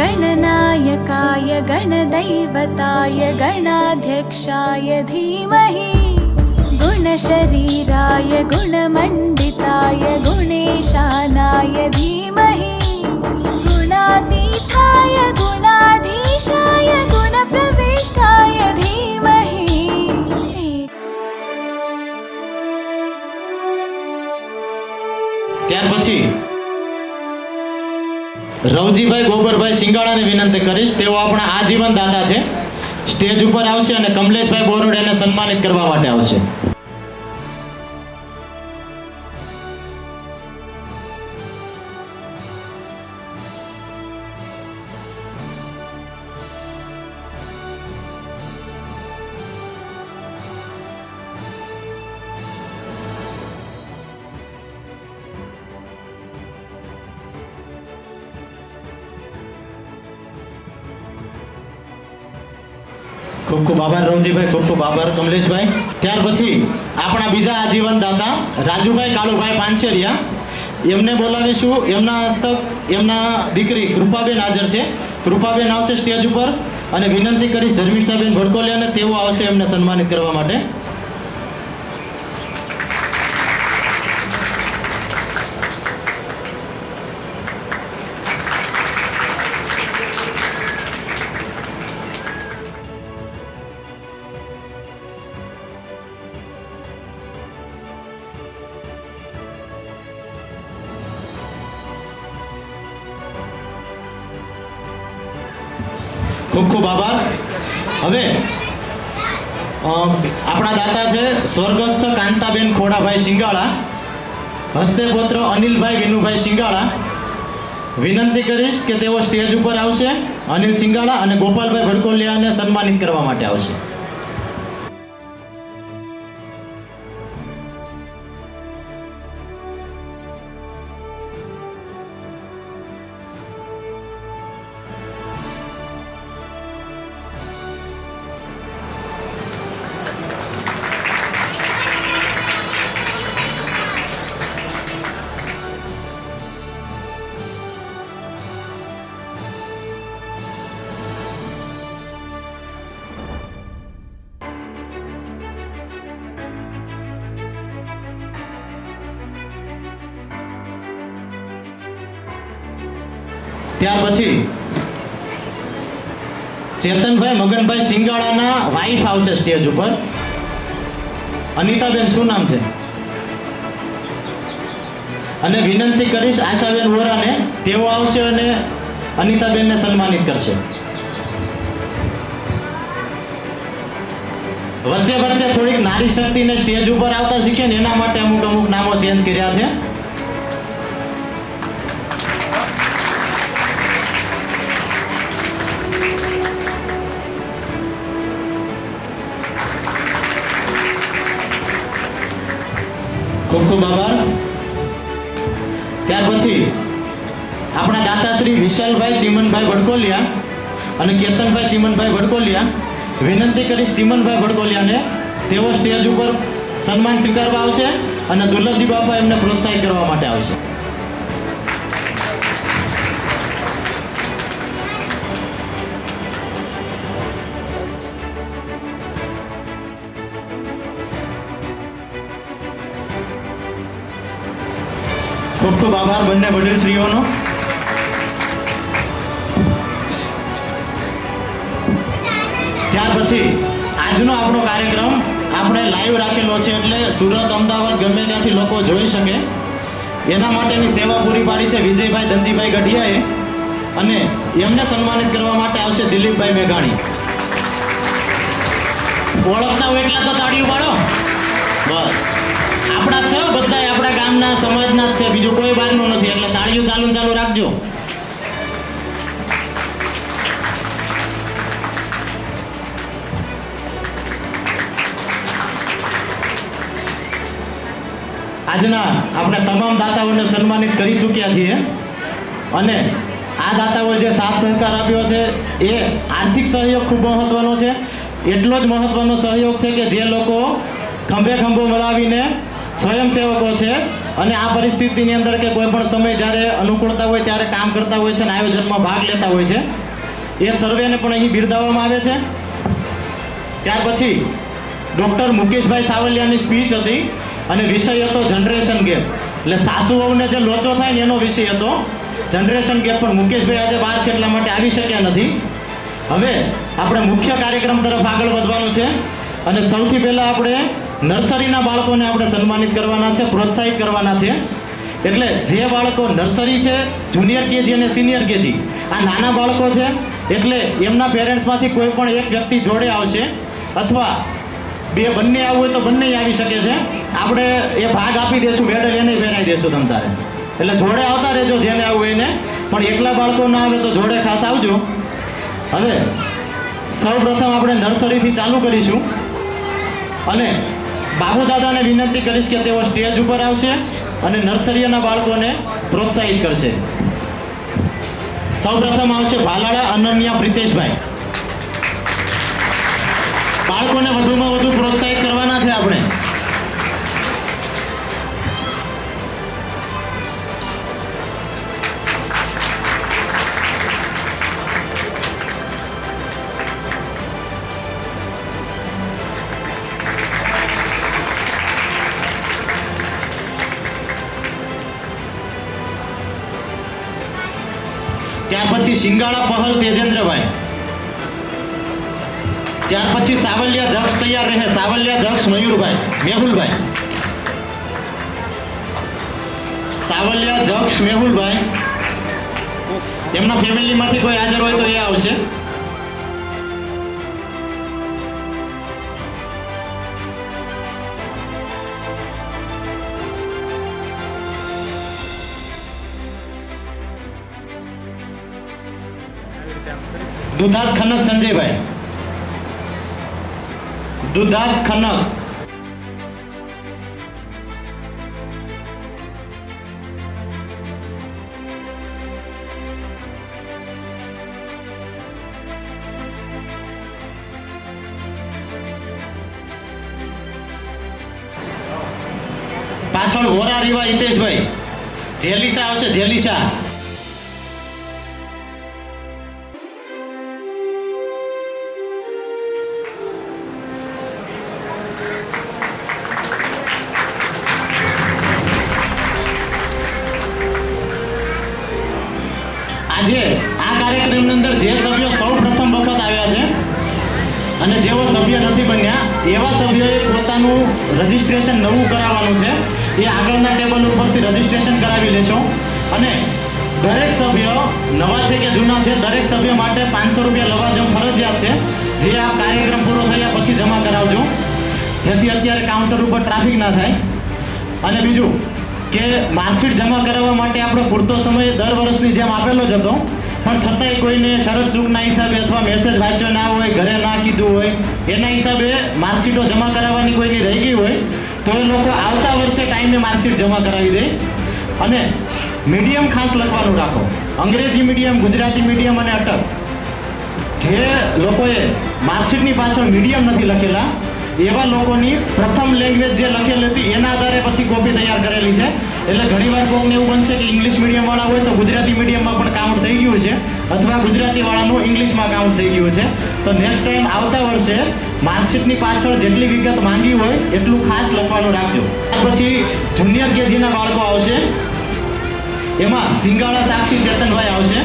गणनायकाय गणदैवताय गणाध्यक्षाय धीमहि गुणशरीराय गुणमण्डिताय गुणेशानाय धीमहि गुणातीताय गुणाधीशाय गुणप्रविष्टाय धीमहि। ત્યાર પછી રવજીભાઈ ગોબરભાઈ સિંગાળાને વિનંતી કરીશ, તેઓ આપણા આજીવન દાતા છે, સ્ટેજ ઉપર આવશે અને કમલેશભાઈ બોરડેને સન્માનિત કરવા માટે આવશે। ખૂબ ખૂબ આભાર રવજીભાઈ, ખૂબ ખૂબ આભાર કમલેશભાઈ। ત્યાર પછી આપણા બીજા આજીવન દાતા રાજુભાઈ કાળુભાઈ પાંચેરિયા, એમને બોલાવીશું। એમના હસ્તક એમના દીકરી કૃપાબેન હાજર છે, કૃપાબેન આવશે સ્ટેજ ઉપર અને વિનંતી કરીશ ધર્મિષ્ઠાબેન ભડકોલિયાને, તેઓ આવશે એમને સન્માનિત કરવા માટે। ખૂબ ખૂબ આભાર। હવે આપણા દાતા છે સ્વર્ગસ્થ કાંતાબેન ખોડાભાઈ સિંગાળા, હસ્તે પુત્ર અનિલભાઈ વિનુભાઈ સિંગાળા, વિનંતી કરીશ કે તેઓ સ્ટેજ ઉપર આવશે। અનિલ સિંગાળા અને ગોપાલભાઈ ભડકોલિયાને સન્માનિત કરવા માટે આવશે। ત્યાર પછી ચેતનભાઈ મગનભાઈ સિંગાળાના વાઇફ આવશે સ્ટેજ ઉપર। અનિતાબેન શું નામ છે? અને વિનંતી કરીશ આશાબેન વોરાને, તેઓ આવશે અને અનિતાબેનને સન્માનિત કરશે। વચ્ચે વચ્ચે થોડીક નારી શક્તિને સ્ટેજ ઉપર આવતા શીખે ને એના માટે અમુક નામો ચેન્જ કર્યા છે। ખૂબ ખૂબ આભાર। ત્યાર પછી આપણા દાતાશ્રી વિશાલભાઈ ચીમનભાઈ ભડકોલિયા અને કેતનભાઈ ચીમનભાઈ ભડકોલિયા, વિનંતી કરીશ ચીમનભાઈ ભડકોલિયાને, તેઓ સ્ટેજ ઉપર સન્માન સ્વીકારવા આવશે અને દુર્લભજી બાપા એમને પ્રોત્સાહિત કરવા માટે આવશે। ખૂબ ખૂબ આભાર બંને વડીલશ્રીઓનો। ત્યાર પછી આજનો આપણો કાર્યક્રમ આપણે લાઈવ રાખેલો છે, એટલે સુરત અમદાવાદ ગમે ત્યાંથી લોકો જોઈ શકે એના માટેની સેવા પૂરી પાડી છે વિજયભાઈ ધનજીભાઈ ગઢિયાએ, અને એમને સન્માનિત કરવા માટે આવશે દિલીપભાઈ મેઘાણી। ઓળખતા હોય એટલા તો તાળીઓ પાડો। બસ આપણા છે બધા, આપણા ગામના સમાજના જ છે, બીજું કોઈ બહારનું નથી, એટલે તાળીઓ ચાલુ રાખજો। આજના આપણે તમામ દાતાઓને સન્માનિત કરી ચૂક્યા છીએ, અને આ દાતાઓએ જે સાથ સહકાર આપ્યો છે એ આર્થિક સહયોગ ખૂબ મહત્વનો છે। એટલો જ મહત્વનો સહયોગ છે કે જે લોકો ખંભે ખંભો મિલાવીને સ્વયંસેવકો છે અને આ પરિસ્થિતિની અંદર કે કોઈ પણ સમય જ્યારે અનુકૂળતા હોય ત્યારે કામ કરતા હોય છે અને આયોજનમાં ભાગ લેતા હોય છે, એ સર્વેને પણ અહીં બિરદાવવામાં આવે છે. ત્યાર પછી ડૉક્ટર મુકેશભાઈ સાવલિયાની સ્પીચ હતી અને વિષય હતો જનરેશન ગેપ. એટલે સાસુ વહુને જે લોચો થાય ને એનો વિષય હતો જનરેશન ગેપ. પણ મુકેશભાઈ આજે બહાર છે એટલા માટે આવી શક્યા નથી. હવે આપણે મુખ્ય કાર્યક્રમ તરફ આગળ વધવાનું છે અને સૌથી પહેલાં આપણે નર્સરીના બાળકોને આપણે સન્માનિત કરવાના છે, પ્રોત્સાહિત કરવાના છે. એટલે જે બાળકો નર્સરી છે, જુનિયર કેજી અને સિનિયર કેજી, આ નાના બાળકો છે, એટલે એમના પેરેન્ટ્સમાંથી કોઈ પણ એક વ્યક્તિ જોડે આવશે અથવા બંને આવવું હોય તો બંને આવી શકે છે. આપણે એ ભાગ આપી દઈશું, મેડલ એને પહેરાવી દઈશું તમ તારે. એટલે જોડે આવતા રહેજો જેને આવવું એને, પણ એકલા બાળકો ના આવે તો જોડે ખાસ આવજો. હવે સૌ પ્રથમ આપણે નર્સરીથી ચાલુ કરીશું અને બાબુ દાદાને વિનંતી કરીશ કે તેઓ સ્ટેજ ઉપર આવશે અને નર્સરીના બાળકોને પ્રોત્સાહિત કરશે. સૌ પ્રથમ આવશે ભાલાળા અનન્યા પ્રિતેશભાઈ. બાળકોને વધુમાં વધુ પ્રોત્સાહિત કરવાના છે આપણે. ત્યાર પછી સિંગાળા પહલ તેજેન્દ્રભાઈ. ત્યાર પછી સાવલિયા જક્ષ તૈયાર રહે, સાવલિયા જક્ષ મયુરભાઈ, મેહુલભાઈ. સાવલિયા જક્ષ મેહુલભાઈ, એમના ફેમિલીમાંથી કોઈ હાજર હોય તો એ આવશે. દુધાત ખનક સંજયભાઈ, દુધાત ખનક. પાછળ વોરા રીવા હિતેશભાઈ. જેલિસા આવશે, જેલિસા. આજે આ કાર્યક્રમની અંદર જે સભ્યો સૌ પ્રથમ વખત આવ્યા છે અને જેઓ સભ્ય નથી બન્યા એવા સભ્યોએ પોતાનું રજીસ્ટ્રેશન નવું કરાવવાનું છે. એ આગળના ટેબલ ઉપરથી રજીસ્ટ્રેશન કરાવી લેશો અને દરેક સભ્ય નવા છે કે જૂના છે, દરેક સભ્ય માટે 500 રૂપિયા લવાજમ ફરજિયાત છે, જે આ કાર્યક્રમ પૂરો થયા પછી જમા કરાવજો, જેથી અત્યારે કાઉન્ટર ઉપર ટ્રાફિક ના થાય. અને બીજું કે માર્કશીટ જમા કરાવવા માટે આપણો પૂરતો સમય દર વર્ષની જેમ આપેલો જ હતો, પણ છતાંય કોઈને શરત ચૂકના હિસાબે અથવા મેસેજ વાંચ્યો ના હોય, ઘરે ના કીધું હોય, એના હિસાબે માર્કશીટો જમા કરાવવાની કોઈની રહી ગઈ હોય તો એ લોકો આવતા વર્ષે ટાઈમે માર્કશીટ જમા કરાવી દે. અને મીડિયમ ખાસ લખવાનું રાખો, અંગ્રેજી મીડિયમ, ગુજરાતી મીડિયમ અને અટક. જે લોકોએ માર્કશીટની પાછળ મીડિયમ નથી લખેલા એવા લોકોની પ્રથમ લેંગ્વેજ જે લખેલી હતી એના આધારે પછી કોપી તૈયાર કરેલી છે. એટલે ઘણીવાર કોઈને એવું બનશે કે ઇંગ્લિશ મીડિયમવાળા હોય તો ગુજરાતી મીડિયમમાં પણ કાઉન્ટ થઈ ગયું છે અથવા ગુજરાતીવાળાનું ઇંગ્લિશમાં કાઉન્ટ થઈ ગયું છે. તો નેક્સ્ટ ટાઈમ આવતા વર્ષે માર્કશીટની પાછળ જેટલી વિગત માંગી હોય એટલું ખાસ લખવાનું રાખજો. પછી જુનિયર કેજીના બાળકો આવશે, એમાં સિંગાળા સાક્ષી ચેતનભાઈ આવશે,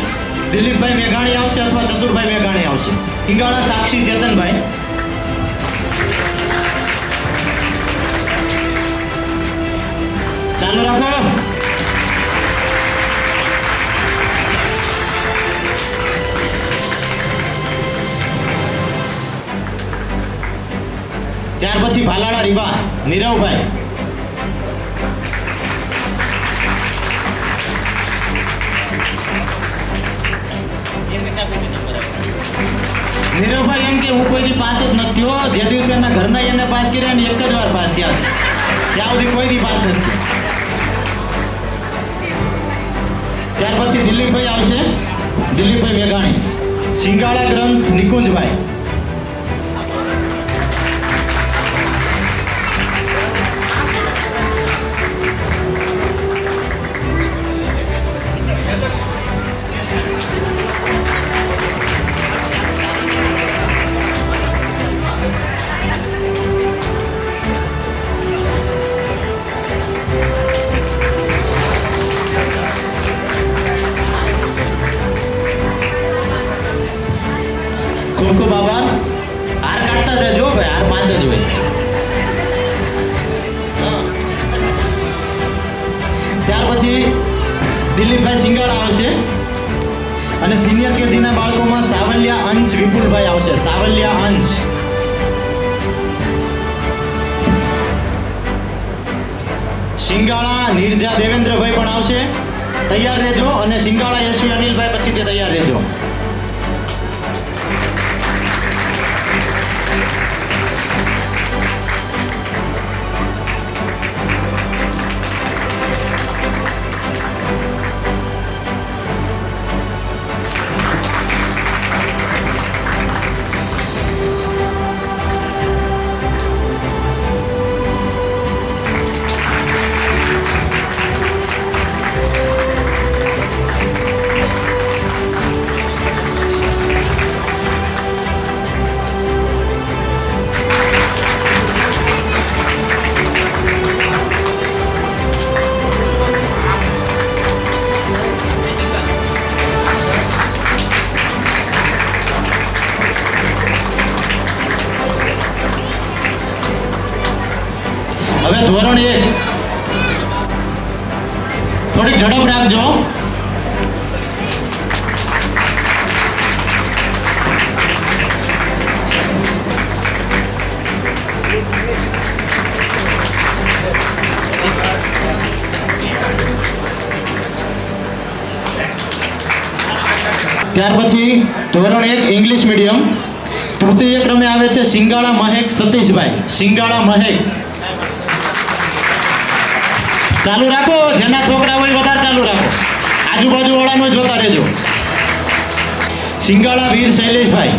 દિલીપભાઈ મેઘાણી આવશે અથવા ચતુરભાઈ મેઘાણી આવશે. સિંગાળા સાક્ષી ચેતનભાઈ. ચાલુ રાખો. ત્યાર પછી ભાલાળા રીવા નીરવભાઈ. નીરવભાઈ એમ કે હું કોઈથી પાસ જ નથી થયો, જે દિવસે એના ઘરના એને પાસ કર્યા ને એક જ વાર પાસ થયા, ત્યાં સુધી કોઈથી પાસ નથી. ત્યાર પછી દિલીપભાઈ આવશે, દિલીપભાઈ મેઘાણી. સિંગાળા ગ્રંથ નિકુંજભાઈ. ખૂબ ખૂબ આભાર. હાર કાઢતા જજો ભાઈ, હાર 5 જ હોય. હા. ત્યાર પછી દિલીપભાઈ સિંગાળા આવશે અને સિનિયર કેજીના બાળકોમાં સાવલિયા અંશ વિપુલભાઈ આવશે. સાવલિયા અંશ. સિંગાળા નિર્જા દેવેન્દ્રભાઈ પણ આવશે. તૈયાર રહેજો. અને સિંગાળા યશવી અનિલભાઈ પછીથી તૈયાર રહેજો. હવે ધોરણ 1 થોડીક ઝડપ રાખજો. ત્યાર પછી ધોરણ 1 ઇંગ્લિશ મીડિયમ. તૃતીય ક્રમે આવે છે સિંગાળા મહેક સતીશભાઈ. સિંગાળા મહેક. ચાલુ રાખો. જેના છોકરા હોય વધારે ચાલુ રાખો. આજુબાજુ વાળાનું જોતા રહેજો. સિંગાળા વીર શૈલેષભાઈ.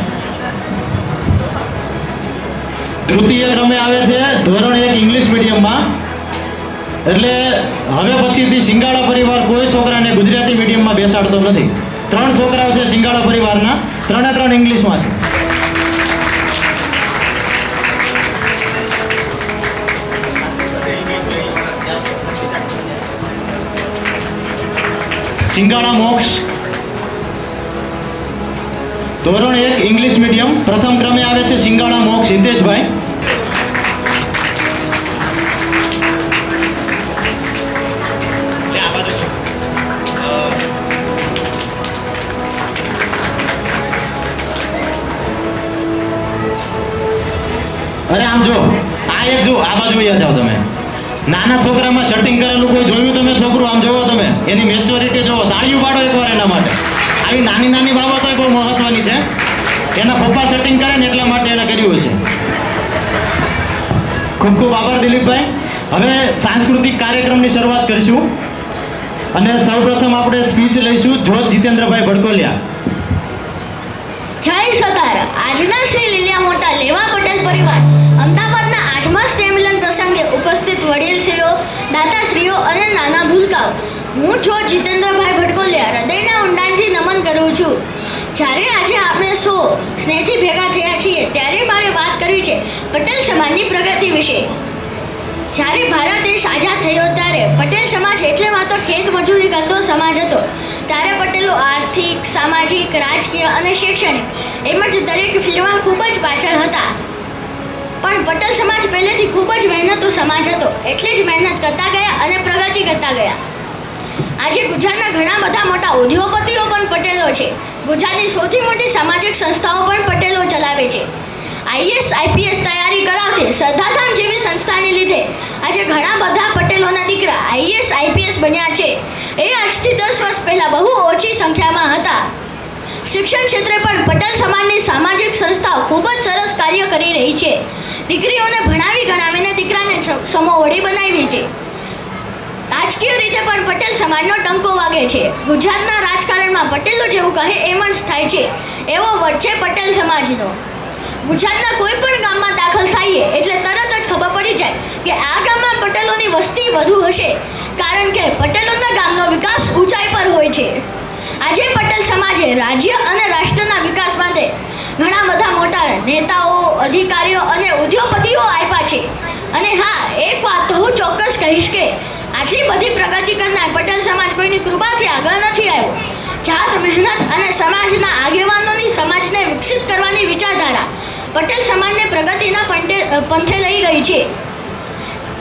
તૃતીય ક્રમે આવે છે ધોરણ 1 ઇંગ્લિશ મીડિયમમાં. એટલે હવે પછીથી સિંગાળા પરિવાર કોઈ છોકરાને ગુજરાતી મીડિયમમાં બેસાડતો નથી. 3 છોકરાઓ છે સિંગાળા પરિવારના, 3 ઇંગ્લિશમાં છે. સિંગાળા મોક્ષ. ધોરણ 1 ઇંગ્લિશ મીડિયમ. પ્રથમ ક્રમે આવે છે સિંગાળા મોક્ષ હિતેશભાઈ. અરે આમ જો, આ એક જો, આ બાજુ અહીંયા જાઓ તમે. નાના છોકરામાં શટિંગ કરેલું કોઈ જોયું તમે? છોકરું આમ જોવો તમે, એની મેચ્યોરિટી જોવો. તાળીઓ પાડો એકવાર એના માટે. આવી નાની નાની બાબતો બહુ મહત્વની છે. એના પપ્પા શટિંગ કરે ને એટલા માટે એને કર્યું છે. ખૂબ ખૂબ આભાર દિલીપભાઈ. હવે સાંસ્કૃતિક કાર્યક્રમની શરૂઆત કરીશું અને સૌપ્રથમ આપણે સ્પીચ લઈશું જોત જીતેન્દ્રભાઈ ભડકોલિયા. જય સરકાર. આજના શ્રી લીલિયા મોટા લેવા પટેલ પરિવાર અમદાવાદના 8મા સ્નેહમિલન પ્રસંગે ઉપસ્થિત વડીલશ્રીઓ, દાતાશ્રીઓ અને નાના ભૂલકાઓ, હું જોત જીતેન્દ્રભાઈ ભડકોલિયા હૃદયના ઊંડાણથી નમન કરું છું. જ્યારે આજે આપણે સૌ સ્નેહથી ભેગા થયા છીએ ત્યારે મારે વાત કરવી છે પટેલ સમાજની પ્રગતિ વિશે. જ્યારે ભારત દેશ આઝાદ થયો ત્યારે પટેલ સમાજ એટલે માત્ર ખેત મજૂરી કરતો સમાજ હતો. ત્યારે પટેલો આર્થિક, સામાજિક, રાજકીય અને શૈક્ષણિક એમ જ દરેક ફિલ્ડમાં ખૂબ જ પાછળ હતા. પણ પટેલ સમાજ પહેલેથી ખૂબ જ મહેનતુ સમાજ હતો. એટલે જ મહેનત કરતા ગયા અને પ્રગતિ કરતા ગયા. આજે ગુજરાતના ઘણા બધા મોટા ઉદ્યોગપતિઓ પણ પટેલો છે. ગુજરાતની સૌથી મોટી સામાજિક સંસ્થાઓ પણ પટેલો ચલાવે છે. આઈએસ આઈપીએસ તૈયારી કરાવતી શ્રદ્ધાધામ જેવી સંસ્થાને લીધે આજે ઘણા બધા પટેલોના દીકરા આઈએસ આઈપીએસ બન્યા છે. એ આજથી 10 વર્ષ પહેલાં બહુ ઓછી સંખ્યામાં હતા. શિક્ષણ ક્ષેત્રે પણ પટેલ સમાજની સામાજિક સંસ્થાઓ ખૂબ જ સરસ કાર્ય કરી રહી છે. દીકરીઓને ભણાવી ગણાવીને દીકરાને સમોવડી બનાવી છે. રાજકીય રીતે પણ પટેલ સમાજનો ડંકો વાગે છે. ગુજરાતના રાજકારણમાં પટેલો જેવું કહે એમ જ થાય છે. એવો વચ્ચે પટેલ સમાજનો. ગુજરાતના કોઈ પણ ગામમાં દાખલ થઈએ એટલે તરત જ ખબર પડી જાય કે આ ગામમાં પટેલોની વસ્તી વધુ હશે, કારણ કે પટેલોના ગામનો વિકાસ ઊંચાઈ પર હોય છે. આજે પટેલ સમાજે રાજ્ય અને રાષ્ટ્રના વિકાસ માટે ઘણા બધા મોટા નેતાઓ, અધિકારીઓ અને ઉદ્યોગપતિઓ આપ્યા છે. અને હા, એક વાત તો હું ચોક્કસ કહીશ કે આટલી બધી પ્રગતિ કરનાર પટેલ સમાજ કોઈની કૃપાથી આગળ નથી આવ્યો. જાત, મહેનત અને સમાજના આગેવાનોની સમાજને વિકસિત કરવાની વિચાર પંથે લઈ ગઈ છે.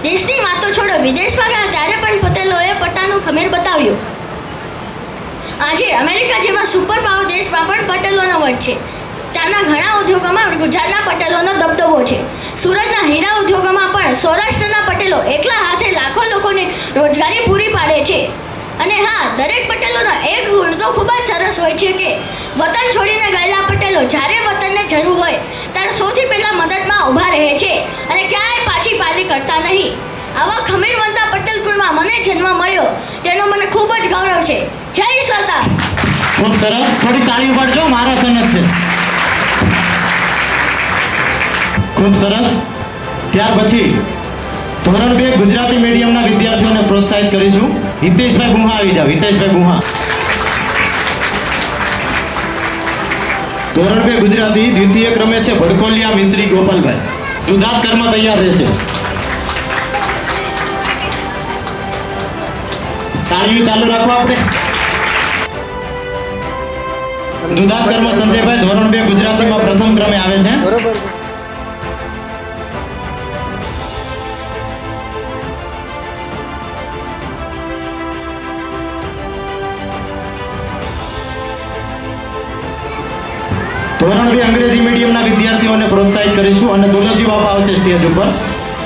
દેશની વાત તો છોડો, વિદેશમાં ગયા ત્યારે પણ પટેલોએ પટ્ટાનું ખમીર બતાવ્યું. આજે અમેરિકા જેવા સુપર પાવર દેશમાં પણ પટેલોનો વટ છે. ત્યાંના ઘણા ઉદ્યોગોમાં ગુજરાતના પટેલોનો દબદબો છે. સુરતના હીરા ઉદ્યોગોમાં પણ સૌરાષ્ટ્રના પટેલો એકલા હાથે લાખો લોકોને રોજગારી પૂરી પાડે છે. અને હા, દરેક પટેલોનો એક ગુણ તો ખૂબ જ સરસ હોય છે કે વતન છોડીને ગયેલા પટેલો જ્યારે વતનને જરૂર હોય ત્યારે સૌથી પહેલાં મદદમાં ઊભા રહે છે અને ક્યાંય પાછી પાલી કરતા નહીં. આવા ખમીરવંતા પટેલ કુળમાં મને જન્મ મળ્યો તેનો મને ખૂબ જ ગૌરવ છે. જય સરદાર. ખૂબ સરસ, થોડી તાળી પાડજો, મારા સનદ છે. ખૂબ સરસ. ત્યાર પછી ધોરણ 2 ગુજરાતી મીડિયમના વિદ્યાર્થીઓને પ્રોત્સાહિત કરીશું. હિતેશભાઈ ગુહા આવી જાવ. હિતેશભાઈ ગુહા. ધોરણ 2 ગુજરાતી દ્વિતીય ક્રમે છે ભડકોલિયા મિશ્રી ગોપાલભાઈ. દુધાત કર્મ તૈયાર રહેશે. તાળીઓ ચાલુ રાખો આપણે. દુધાત કર્મ સંજયભાઈ ધોરણ 2 ગુજરાતીમાં પ્રથમ ક્રમે આવે છે. બરોબર. ધોરણ 2 અંગ્રેજી મીડિયમના વિદ્યાર્થીઓને પ્રોત્સાહિત કરીશું અને દુલભજી બાપા આવશે સ્ટેજ ઉપર.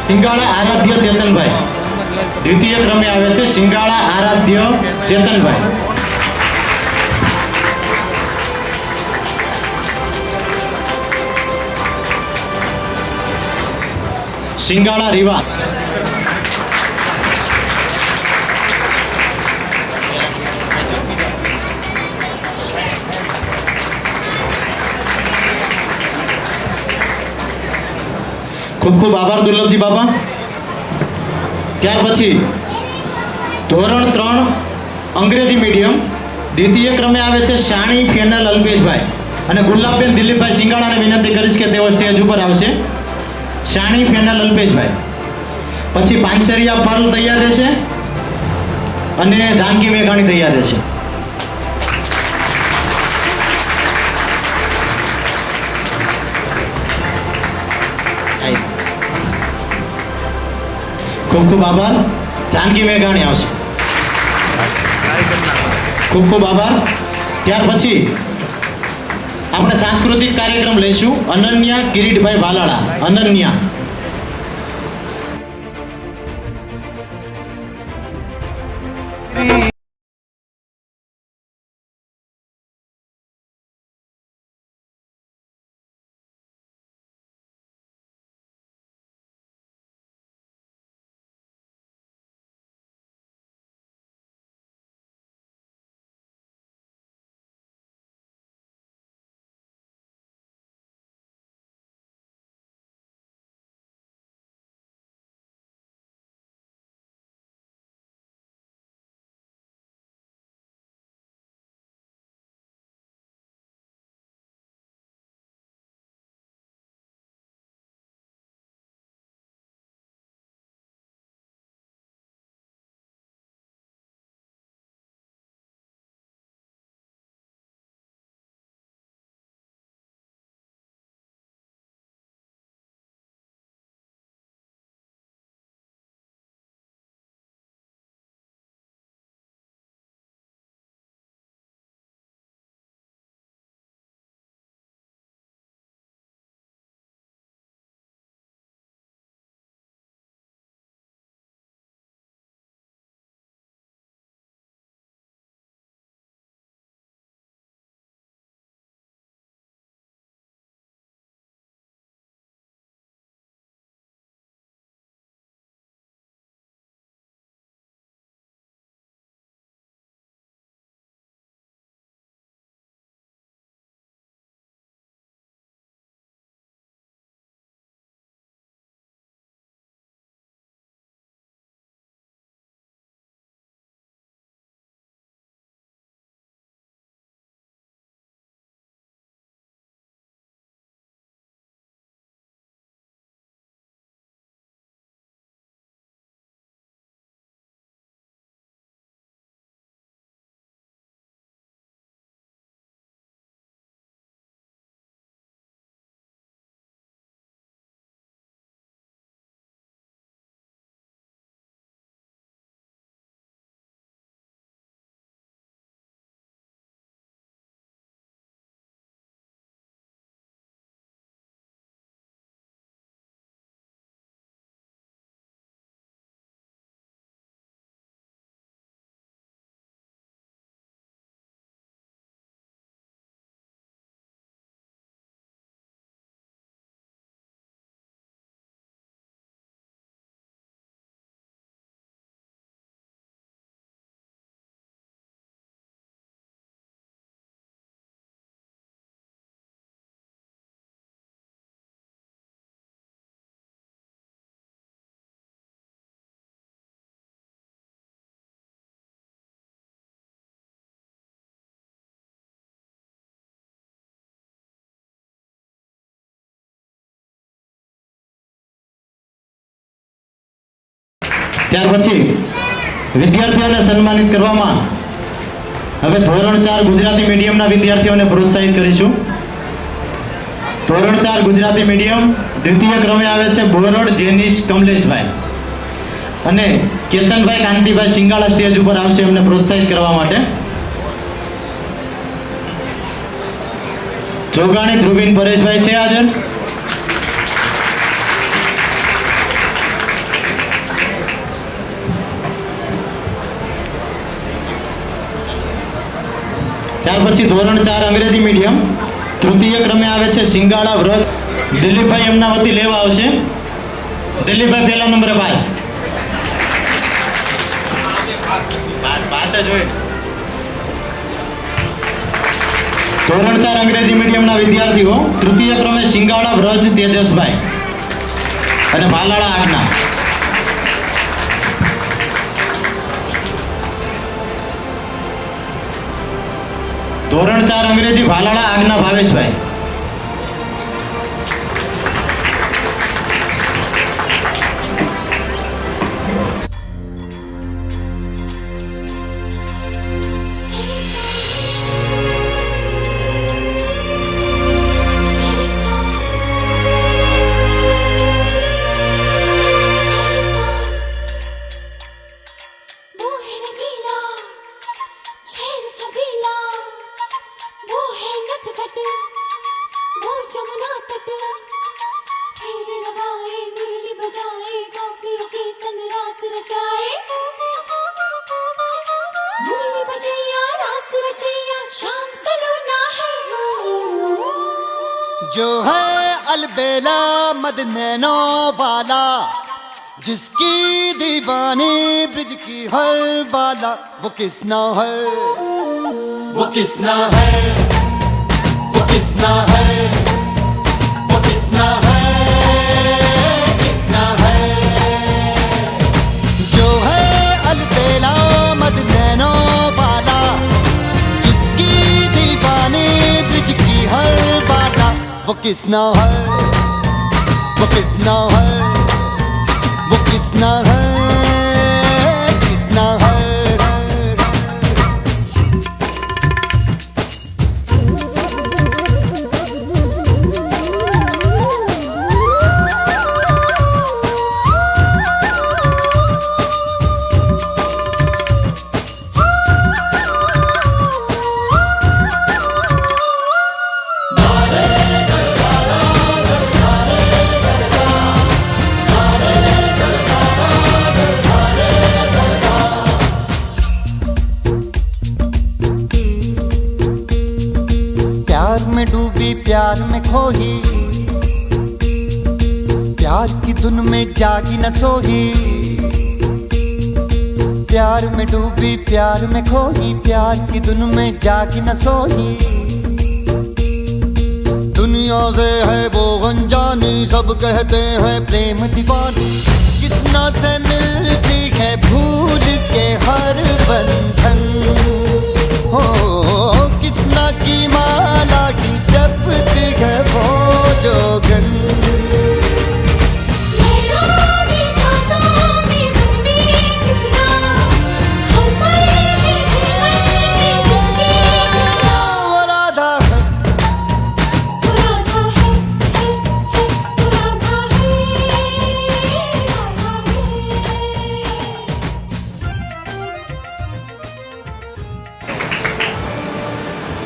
સિંગાળા આરાધ્ય ચેતનભાઈ દ્વિતીય ક્રમે આવે છે. સિંગાળા આરાધ્ય ચેતનભાઈ. સિંગાળા રીવા. ખૂબ ખૂબ આભાર દુર્લભજી બાપા. ત્યાર પછી ધોરણ 3 અંગ્રેજી મીડિયમ દ્વિતીય ક્રમે આવે છે શાણી ફેનલ અલ્પેશભાઈ અને ગુલાબબેન દિલીપભાઈ. સિંગાળાને વિનંતી કરીશ કે તેઓ સ્ટેજ ઉપર આવશે. શાણી ફેનલ અલ્પેશભાઈ. પછી પાંચસરિયા પર્લ તૈયાર રહેશે અને જાનકી મેઘાણી તૈયાર રહેશે. ખૂબ ખૂબ આભાર. જાનકી મેઘાણી આવશે. ખૂબ ખૂબ આભાર. ત્યાર પછી આપણે સાંસ્કૃતિક કાર્યક્રમ લઈશું. અનન્યા કિરીટભાઈ ભાલાળા. અનન્યા. ત્યાર પછી વિદ્યાર્થીઓને સન્માનિત કરવામાં હવે ધોરણ 4 ગુજરાતી મીડિયમના વિદ્યાર્થીઓને પ્રોત્સાહિત કરીશું. ધોરણ 4 ગુજરાતી મીડિયમ દ્વિતીય ક્રમે આવે છે બોરડ જેનિશ કમલેશભાઈ અને કેતનભાઈ કાંતિભાઈ સિંગાળા સ્ટેજ ઉપર આવશે એમને પ્રોત્સાહિત કરવા માટે. જોગાણી ધ્રુવીન પરેશભાઈ છે હાજર. ત્યાર પછી ધોરણ 4 અંગ્રેજી મીડિયમ તૃતીય ક્રમે આવે છે સિંગાળા વ્રત દિલીપભાઈ એમના વતી લેવા આવશે. દિલીપભાઈ પહેલા નંબરે પાસ જ હોય. ધોરણ 4 અંગ્રેજી મીડિયમના વિદ્યાર્થીઓ તૃતીય ક્રમે સિંગાળા વ્રજ તેજસભાઈ અને ભાલાળા આજ્ઞા. ધોરણ 4 અંગ્રેજી ભાલાળા આજ્ઞા ભાવેશભાઈ. जो है अलबेला मद नैनो वाला जिसकी दीवानी ब्रिज की हर बाला वो किसना है वो किसना है वो किसना है वो किसना है किसना है जो है अलबेला मद नैनो वाला जिसकी दीवानी ब्रिज की हर बाला वो किसना है वो किसना है वो किसना है किसना है प्यार में डूबी प्यार में खोही प्यार की धुन में जागी न सोही प्यार में डूबी प्यार में खोही प्यार की धुन में जागी न सोही दुनिया से है वो अनजानी सब कहते हैं प्रेम दीवानी किसना से मिलती है भूल के हर बंधन हो किसना की माला की जपती है वो जोगन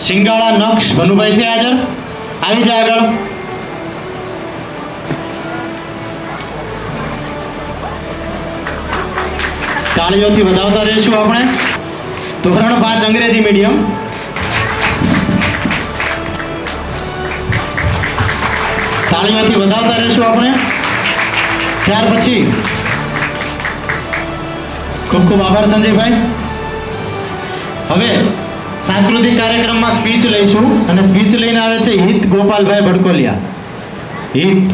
સિંગાળા નક્ષ ભનુભાઈ છે હાજર. આવી જાય આગળ. તાળીઓથી વધાવતા રહીશું આપણે. ધોરણ 5 અંગ્રેજી મીડિયમ તાળીઓથી વધાવતા રહીશું આપણે. ત્યાર પછી ખૂબ ખૂબ આભાર સંજયભાઈ. હવે સાંસ્કૃતિક કાર્યક્રમમાં સ્પીચ લઈશું અને સ્પીચ લઈને આવે છે હિત ગોપાલભાઈ ભડકોલિયા. હિત.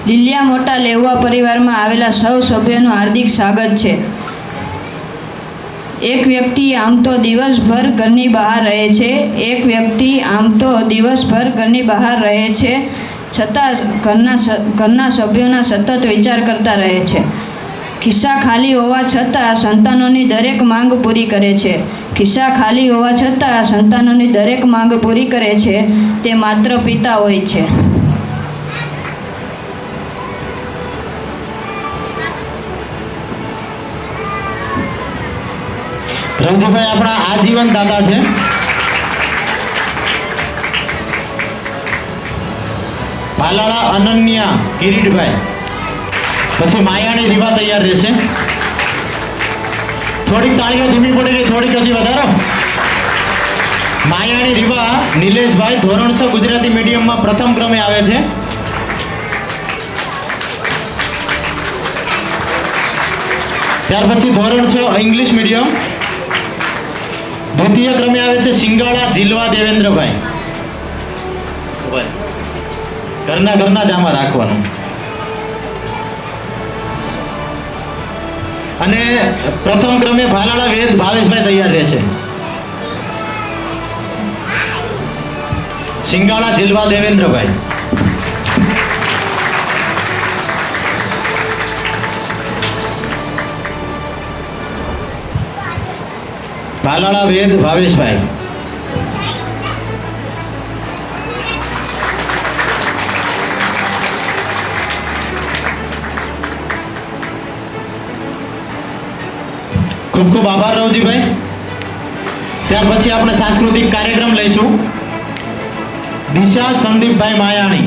લીલિયા મોટા લેવા પરિવારમાં આવેલા સૌ સભ્યોનું હાર્દિક સ્વાગત છે. એક વ્યક્તિ આમ તો દિવસભર ઘરની બહાર રહે છે છતાં ઘરના સભ્યોના સતત વિચાર કરતા રહે છે. ખિસ્સા ખાલી હોવા છતાં સંતાનોની દરેક માંગ પૂરી કરે છે. ખિસ્સા ખાલી હોવા છતાં સંતાનોની દરેક માંગ પૂરી કરે છે તે માત્ર પિતા હોય છે. રવજીભાઈ આપણા આજીવન દાદા છે. ભાલાળા અનન્યા કિરીટભાઈ, પછી માયાણી રીવા તૈયાર રહેશે. થોડીક તાળીઓ ધીમી પડી રહી, થોડીક હજી વધારો. માયાણી રીવા નિલેશભાઈ, ધોરણ 6 ગુજરાતી મીડિયમમાં પ્રથમ ક્રમે આવે છે. ત્યાર પછી ધોરણ 6 ઇંગ્લિશ મીડિયમ દ્વિતીય ક્રમે આવે છે સિંગાળા જીલવા દેવેન્દ્રભાઈ. ઘરના જ આમાં રાખવાનું. અને પ્રથમ ક્રમે ભાલાળા વેદ ભાવેશભાઈ તૈયાર રહેશે. સિંગાળા જીલવા દેવેન્દ્રભાઈ. ભાલાળા વેદ ભાવેશભાઈ. ખૂબ ખૂબ આભાર રવજીભાઈ. ત્યાર પછી આપણે સાંસ્કૃતિક કાર્યક્રમ લઈશું. દિશા સંદીપભાઈ માયાણી.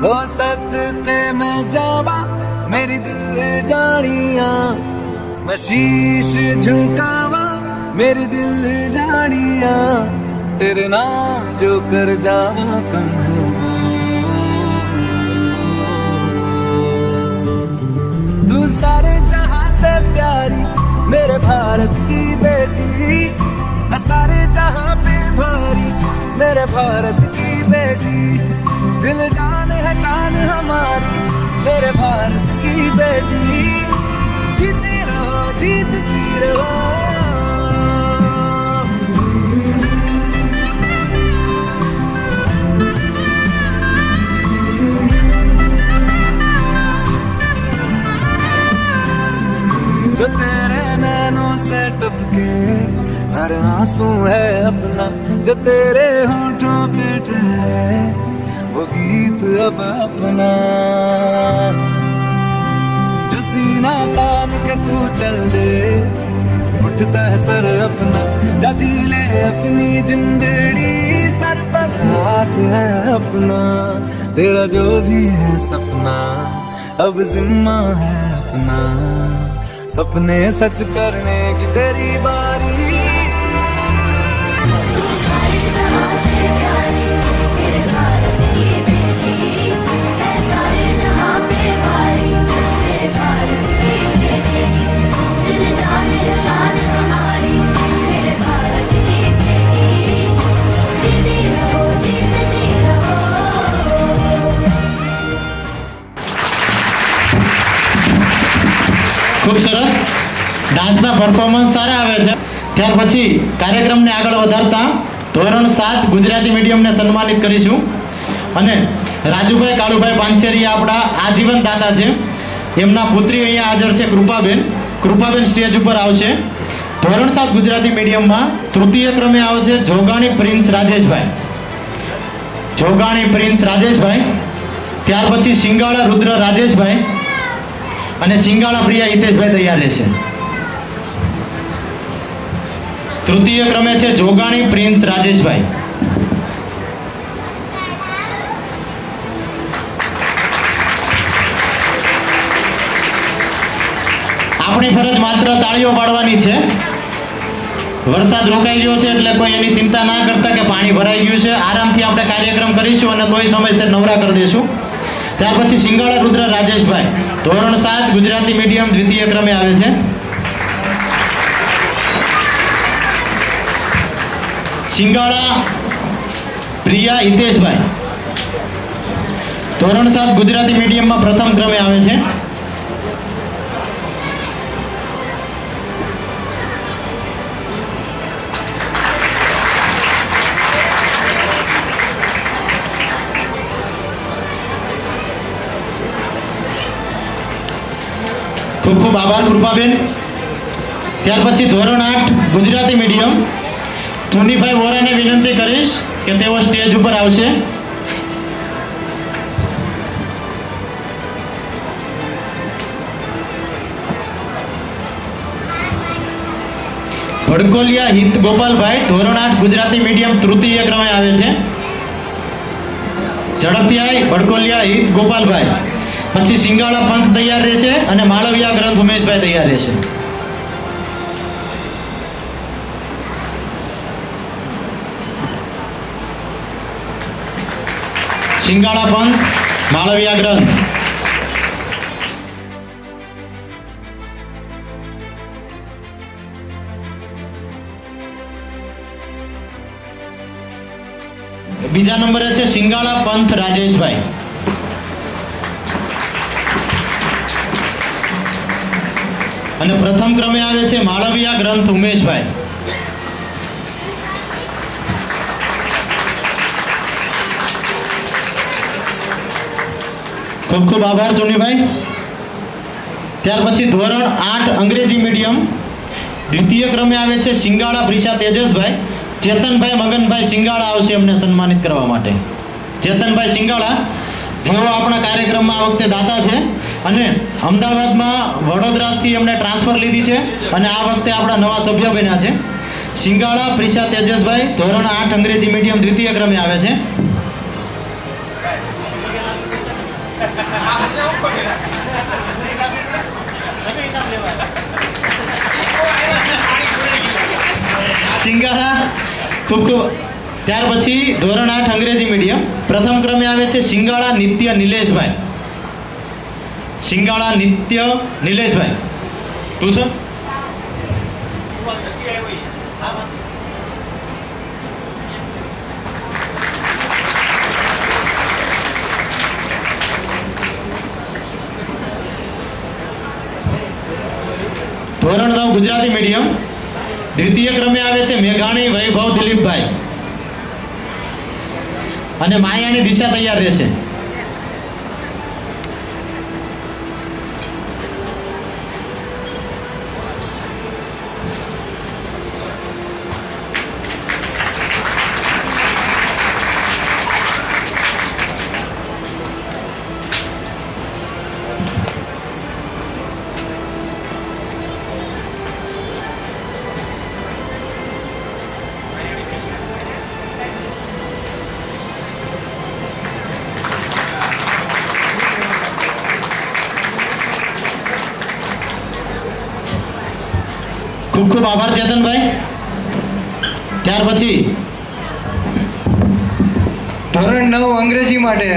हो सदते मैं जावा मेरी दिल जानिया, मैं शीश झुकावा मेरी दिल जानिया, तेरे नाम जो कर जावा कन्हैया। तू सारे जहां से प्यारी मेरे भारत की बेटी, सारे जहां पे भारी मेरे भारत की बेटी, दिल जान है शान हमारी मेरे भारत की बेटी, जीती रहो जीतती रहो। जो तेरे नैनों से टपके हर आंसू है अपना, जो तेरे होठों पे ठहरे वो गीत अब अपना, जो सीना तान के तू चल दे उठता है सर अपना, जा जी ले अपनी जिंदड़ी सर पर हाथ है अपना, तेरा जो भी है सपना अब जिम्मा है अपना, सपने सच करने की तेरी बारी। ખૂબ સરસ. ડાન્સના પરફોર્મન્સ સારા આવે છે. ત્યાર પછી કાર્યક્રમને આગળ વધારતા ધોરણ 7 ગુજરાતી મીડિયમને સન્માનિત કરીશું. અને રાજુભાઈ કાળુભાઈ પાંચેરિયા આપણા આજીવન દાતા છે. એમના પુત્રી અહીંયા હાજર છે કૃપાબેન. કૃપાબેન સ્ટેજ ઉપર આવશે. ધોરણ 7 ગુજરાતી મીડિયમમાં તૃતીય ક્રમે આવે છે જોગાણી પ્રિન્સ રાજેશભાઈ. જોગાણી પ્રિન્સ રાજેશભાઈ. ત્યાર પછી સિંગાળા રુદ્ર રાજેશભાઈ અને સિંગાળા પ્રિયા હિતેશભાઈ તૈયાર રહેશે. તૃતીય ક્રમે છે જોગાણી પ્રિન્સ રાજેશભાઈ. આપણી ફરજ માત્ર તાળીઓ પાડવાની છે. વરસાદ રોકાઈ ગયો છે એટલે કોઈ એની ચિંતા ના કરતા કે પાણી ભરાઈ ગયું છે. આરામથી આપણે કાર્યક્રમ કરીશું અને તોય સમયસર નવરા કરી દઈશું. ત્યાર પછી સિંગાળા રુદ્ર રાજેશભાઈ ધોરણ 7 ગુજરાતી મીડિયમ દ્વિતીય ક્રમે આવે છે. સિંગાળા પ્રિયા હિતેશભાઈ ધોરણ 7 ગુજરાતી મીડિયમમાં પ્રથમ ક્રમે આવે છે. ખૂબ ખૂબ આભાર કૃપાબેન. ત્યાર પછી ધોરણ 8 ગુજરાતી મીડિયમ ચુનીભાઈ વોરાને વિનંતી કરીશ કે તેઓ સ્ટેજ ઉપર આવશે. ભડકોલિયા હિત ગોપાલભાઈ ધોરણ 8 ગુજરાતી મીડિયમ તૃતીય ક્રમે આવે છે. ઝડપથી આવી ભડકોલિયા હિત ગોપાલભાઈ. પછી સિંગાળા પંથ તૈયાર રહેશે અને માળવિયા ગ્રંથ ઉમેશભાઈ તૈયાર રહેશે. સિંગાળા પંથ માળવિયા ગ્રંથ. બીજા નંબરે છે સિંગાળા પંથ રાજેશભાઈ. અને પ્રથમ ક્રમે આવે છે માળવિયા ગ્રંથ ઉમેશભાઈ. ખૂબ ખૂબ આભાર ચુનીભાઈ. ત્યાર પછી ધોરણ 8 અંગ્રેજી મીડિયમ દ્વિતીય ક્રમે આવે છે સિંગાળા પ્રિશા તેજસભાઈ. ચેતનભાઈ મગનભાઈ સિંગાળા આવશે એમને સન્માનિત કરવા માટે. ચેતનભાઈ સિંગાળા જેઓ આપણા કાર્યક્રમમાં આ વખતે દાતા છે અને અમદાવાદમાં વડોદરાથી એમણે ટ્રાન્સફર લીધી છે અને આ વખતે આપણા નવા સભ્ય બન્યા છે. સિંગાળા પ્રિશા તેજસભાઈ ધોરણ 8 અંગ્રેજી મીડિયમ દ્વિતીય ક્રમે આવે છે. સિંગાળા ખૂબ ખૂબ. ત્યાર પછી ધોરણ 8 અંગ્રેજી મીડિયમ પ્રથમ ક્રમે આવે છે સિંગાળા નિત્ય નિલેશભાઈ. સિંગાળા નિત્ય નિલેશભાઈ તું છો? ધોરણ 9 ગુજરાતી મીડિયમ દ્વિતીય ક્રમે આવે છે મેઘાણી વૈભવ દિલીપભાઈ. અને માયાની દિશા તૈયાર રહેશે. ખૂબ ખૂબ આભાર ચેતનભાઈ. ત્યાર પછી ધોરણ 9 અંગ્રેજી માટે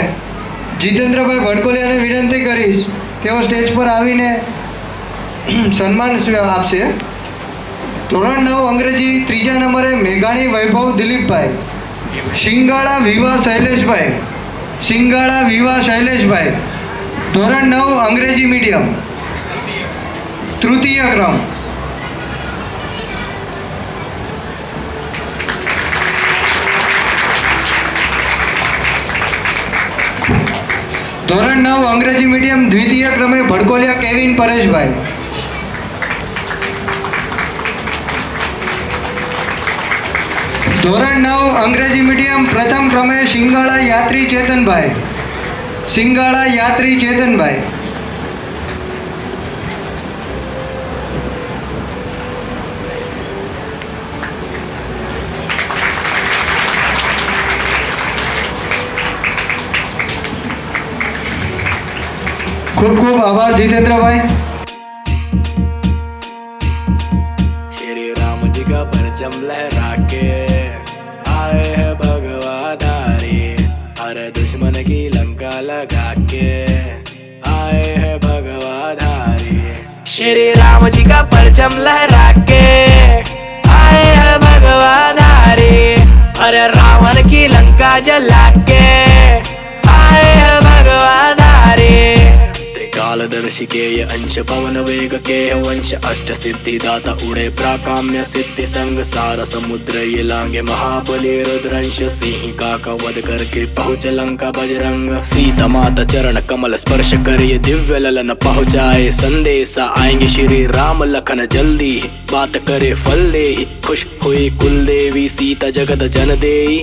જીતેન્દ્રભાઈ ભડકોલિયાને વિનંતી કરીશ તેઓ સ્ટેજ પર આવીને સન્માન આપશે. ધોરણ 9 અંગ્રેજી ત્રીજા નંબરે મેઘાણી વૈભવ દિલીપભાઈ. સિંગાળા વિવા શૈલેષભાઈ. સિંગાળા વિવા શૈલેષભાઈ ધોરણ 9 અંગ્રેજી મીડિયમ તૃતીય ક્રમ. ધોરણ 9 અંગ્રેજી મીડિયમ દ્વિતીય ક્રમે ભડકોલિયા કેવિન પરેશભાઈ. ધોરણ 9 અંગ્રેજી મીડિયમ પ્રથમ ક્રમે સિંગાળા યાત્રી ચેતનભાઈ. સિંગાળા યાત્રી ચેતનભાઈ. ખૂબ ખૂબ આભાર જીતેન્દ્રભાઈ. श्री राम जी का परचम लहरा के आए हैं भगवाधारी, हर दुश्मन की लंका लगा के आए हैं भगवाधारी. श्री राम जी का परचम लहरा के आए हैं भगवाधारी, हर रावण की लंका जला के आए हैं भगवाधारी. त्रिकाल दूरदर्शी के ये अंश पवन वेग के वंश अष्ट सिद्धि दाता उड़े प्राकाम्य सिद्धि संग सार समुद्र ये लांगे महाबली रुद्रंश सिंहिका का वध करके पहुँच लंका बजरंग सीता माता चरण कमल स्पर्श कर ये दिव्य ललन पहुँचाए संदेशा आएंगे श्री राम लखन जल्दी बात करे फल दे खुश हुई कुल देवी सीता जगत जन देई।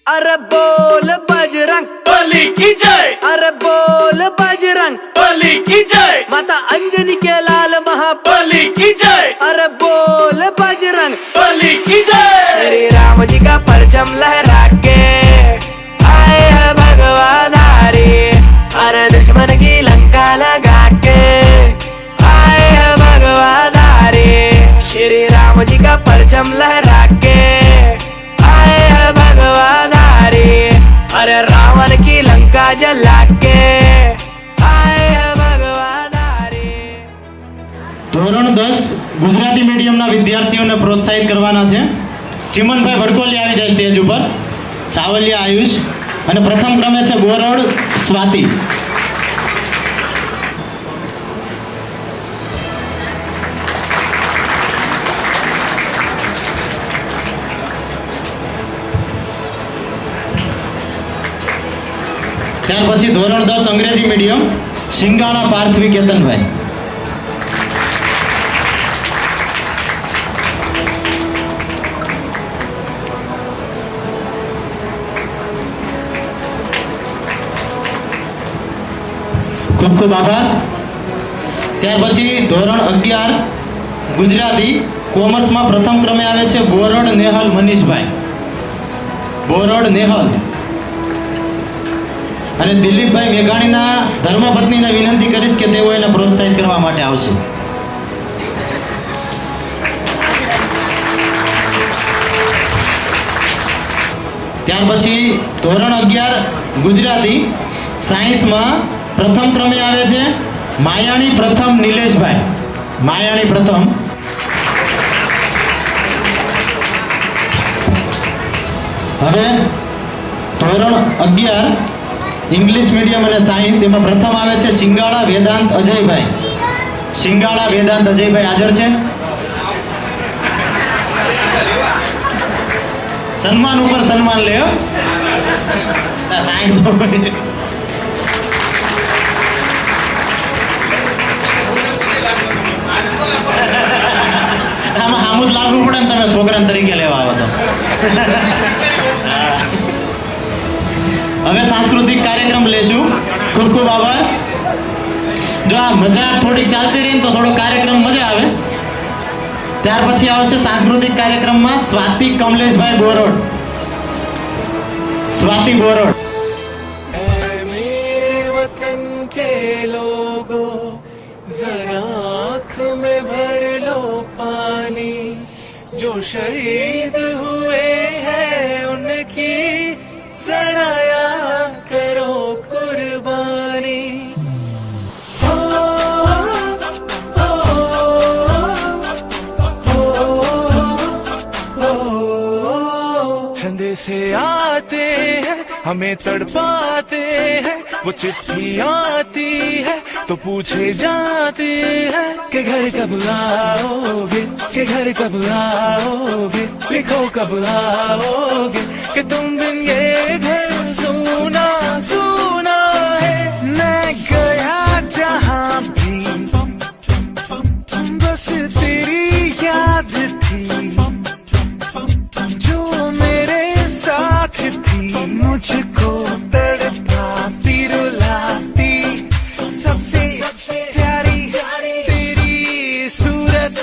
अरे बोल बजरंग बली की जय, अरे बोल बजरंग बली की जय, माता अंजनी के लाल महाबली की जय, अरे बोल बजरंग बली की जय। श्री राम जी का परचम लहरा के आए हैं भगवाधारी, अरे दुश्मन की लंका लगा के आए हैं भगवाधारी। श्री राम जी का परचम लहरा के आए हैं भगवाधारी, अरे रावण की लंका जला के आए हैं भगवाधारी। ધોરણ 10 ગુજરાતી મીડિયમના વિદ્યાર્થીઓને પ્રોત્સાહિત કરવાના છે। ચિમનભાઈ ભડકોલિયા આવી જાય સ્ટેજ ઉપર, સાવલિયા આયુષ અને પ્રથમ ક્રમે છે બોરડ સ્વાતિ। ત્યાર પછી ધોરણ 10 અંગ્રેજી મીડિયમ સિંગાણા પાર્થવી કેતનભાઈ। ખૂબ ખૂબ આભાર। ત્યાર પછી ધોરણ 11 ગુજરાતી કોમર્સમાં પ્રથમ ક્રમે આવે છે બોરડ નેહલ મનીષભાઈ। બોરડ નેહલ અને દિલીપભાઈ મેઘાણીના ધર્મપત્નીને વિનંતી કરીશ કે તેઓ એને પ્રોત્સાહિત કરવા માટે આવશે। ત્યાર પછી ધોરણ 11 ગુજરાતી સાયન્સમાં પ્રથમ ક્રમે આવે છે માયાણી પ્રથમ નિલેશભાઈ। માયાણી પ્રથમ। હવે ધોરણ 11 इंग्लिश मीडियम और साइंस एम प्रथम आवे छे सिंगाड़ा वेदांत अजय भाई। सिंगाड़ा वेदांत अजय भाई हाजर छे। सन्मान ऊपर सन्मान ले हामुद लागू पड़े ने तमे छोकरा तरीके लेवा आવો तो। હવે સાંસ્કૃતિક કાર્યક્રમ લેશું। ખૂબ ખૂબ આભાર। જો આ મજા થોડી ચાલતી રહી તો થોડો કાર્યક્રમ મજા આવે। ત્યાર પછી આવશે સાંસ્કૃતિક કાર્યક્રમમાં સ્વાતિ કમલેશભાઈ બોરડ। સ્વાતિ બોરડ। मेरे वतन के लोगों जरा आँख में भर लो पानी, जो शहीद हुए हैं उनकी जरा याद करो कुर्बानी। संदेश आते हैं हमें तड़पाते हैं, वो चिट्ठी आती है तो पूछे जाते हैं कि घर कब आओगे, कि घर कब आओगे, लिखो कब आओगे, कि तुम बिन ये घर सुना सुना है। मैं गया जहाँ भी बस तेरी याद थी, जो मेरे साथ थी मुझको तड़पाती रुलाती, सबसे प्यारी तेरी सूरत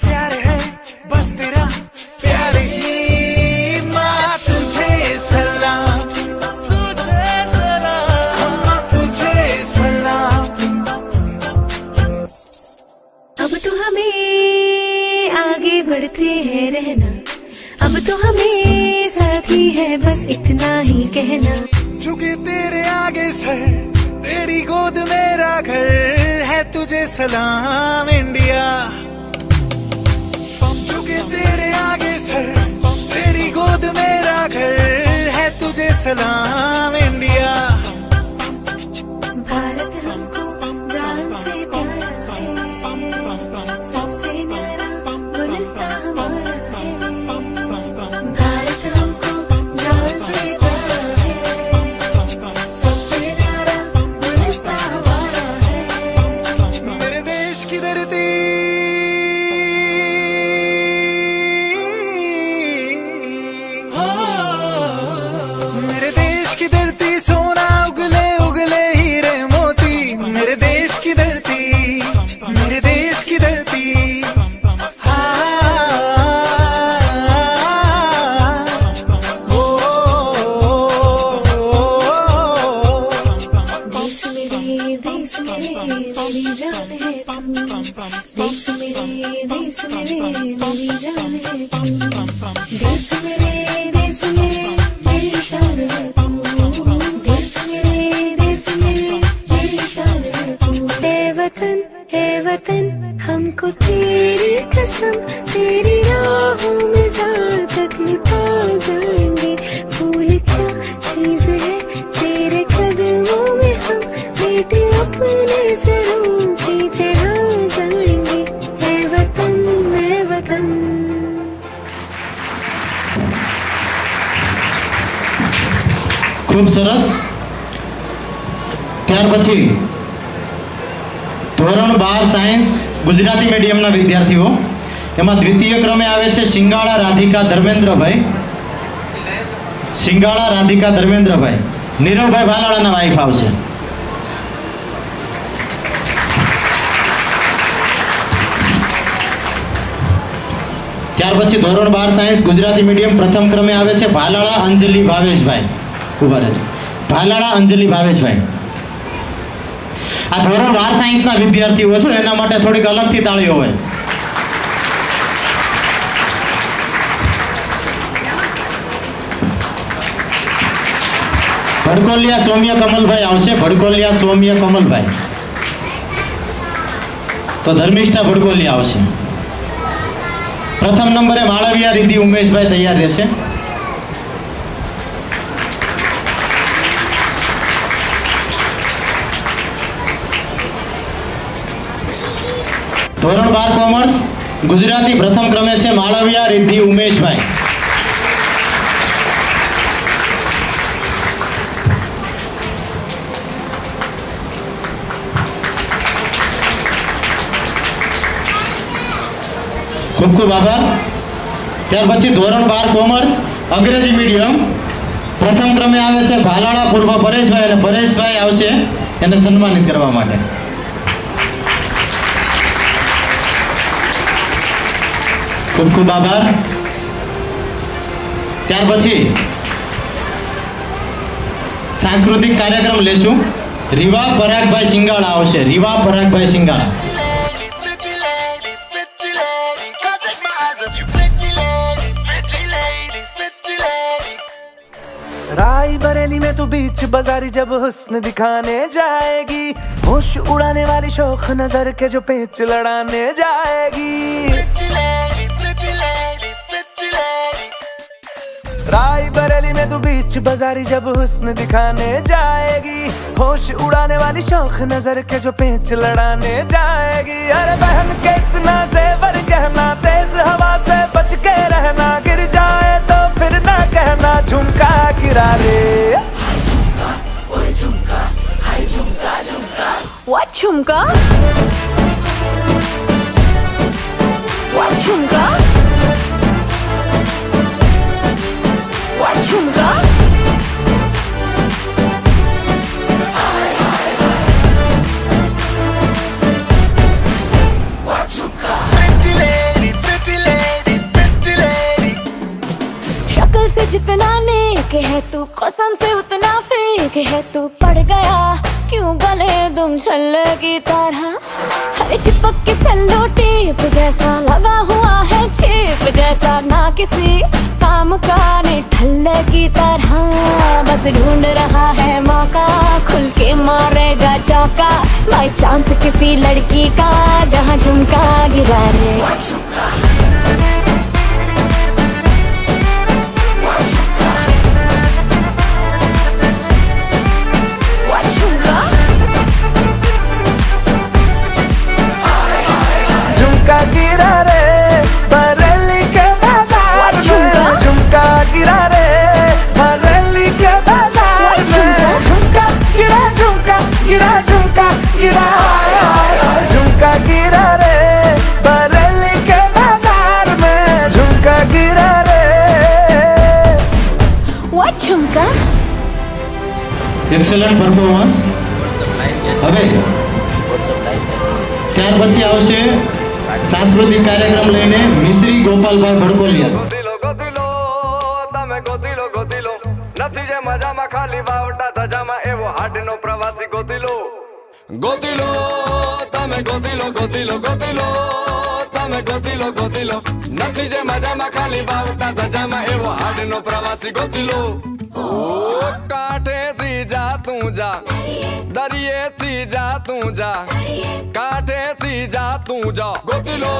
प्यार है बस तेरा प्यार ही। माँ तुझे सलाम, तुझे सलाम, तुझे सलाम। अब तो हमें आगे बढ़ते हैं रहना, अब तो हमें साथी है बस इतना ही कहना। झुके तेरे आगे सर, तेरी गोद मेरा घर है, तुझे सलाम इंडिया। झुके तेरे आगे सर, तेरी गोद मेरा घर है, तुझे सलाम इंडिया। भारत मेरी जान है तू, देश मेरे मेरी जान है तू, देश मेरे मेरी शान है तू, देश मेरे मेरी शान है तू। है वतन हमको तेरी कसम, तेरी राहों में जहाँ तक पा जाएंगे। फूल क्या चीज है तेरे कदमों में, हम बेटे अपने सरों पे चढ़ा जाएंगे। है वतन मैं वतन। खूब सरस। ત્યાર પછી ધોરણ 12 સાયન્સ ગુજરાતી મીડિયમના વિદ્યાર્થીઓ, એમાં દ્વિતીય ક્રમે આવે છે સિંગાળા રાધિકા ધર્મેન્દ્રભાઈ. સિંગાળા રાધિકા ધર્મેન્દ્રભાઈ, નીરવભાઈ ભાલાળાના વાઇફ આવશે. ત્યાર પછી ધોરણ 12 સાયન્સ ગુજરાતી મીડિયમ પ્રથમ ક્રમે આવે છે ભાલાળા અંજલિ ભાવેશભાઈ. ઉભા રહેજો. ભાલાળા અંજલિ ભાવેશભાઈ. આ ધોરણ 12 સાયન્સના વિદ્યાર્થીઓ છો, એના માટે થોડીક અલગથી તાળીઓ હોય. ભડકોલિયા સૌમ્ય કમલભાઈ આવશે. ભડકોલિયા સૌમ્ય કમલભાઈ. તો ધર્મિષ્ઠા ભડકોલિયા આવશે. પ્રથમ નંબરે માળવિયા રિદ્ધિ ઉમેશભાઈ તૈયાર રહેશે. ધોરણ 12 કોમર્સ ગુજરાતી પ્રથમ ક્રમે છે માળવિયા રિદ્ધિ ઉમેશભાઈ. ખૂબ ખૂબ આભાર. ત્યાર પછી ધોરણ 12 કોમર્સ અંગ્રેજી મીડિયમ પ્રથમ ક્રમે આવે છે ભાલાળા પૂર્વ પરેશભાઈ, અને પરેશભાઈ આવશે એને સન્માનિત કરવા માટે. ખૂબ ખૂબ આભાર. ત્યાર પછી સાંસ્કૃતિક કાર્યક્રમ લેશું. રીવા પરાગભાઈ સિંગાળા આવશે. રીવા પરાગભાઈ સિંગાળા. राई बरेली में तू बीच बाजारी जब हुस्न दिखाने जाएगी, होश उड़ाने वाली शौक नजर के जो पेच लड़ाने जाएगी। राई बरेली में तू बीच बाजारी जब हुस्न दिखाने जाएगी, होश उड़ाने वाली शौक नजर के जो पेच लड़ाने जाएगी। अरे बहन के इतना जेवर गहना, तेज हवा से बच के रहना, गिर जाए तो फिर ना कहना झुमका गिरा रे। What झुमका? What झुमका? What झुमका? शक्ल से जितना नेक है तू, कसम से उतना फेक है तू। पड़ गया क्यों गले तुम छल्ले की तरह, हरे चिपक के सेलो टेप जैसा लगा हुआ है चेप जैसा, ना किसी काम का ठल्ले की तरह। बस ढूंढ रहा है मौका, खुल के मारेगा चौका, बाई चांस किसी लड़की का जहाँ झुमका गिरा रे। झुमका गिरा रे बरेली के बाजार में, झुमका गिरा रे बरेली के बाजार में। झुमका गिरा झुमका गिरा झुमका गिरा, झुमका गिरा रे बरेली के बाजार में, झुमका गिरा रे। What झुमका? Excellent performance. હવે ત્યાર પછી આવશે સાંસ્કૃતિક કાર્યક્રમ લઈને મિશ્રી ગોપાલભાઈ ભડકોલિયા. તમે ગોતીલો નથી જે મજામાં ખાલી વાવટા ધજામાં, એવો હાડનો પ્રવાસી ગોતીલો ગોતી લો તમે ગોતી લો ગોતી લો ગોતી લો તમે ગોતી લો ગોતી લો નથી જે મજામાં ખાલી બાવટા ધજામાં એવો હાડનો પ્રવાસી ગોતી લો ઓ કાંઠેથી જા તું જા દરિયેથી જા તું જા કાંઠેથી જા તું જા ગોતી લો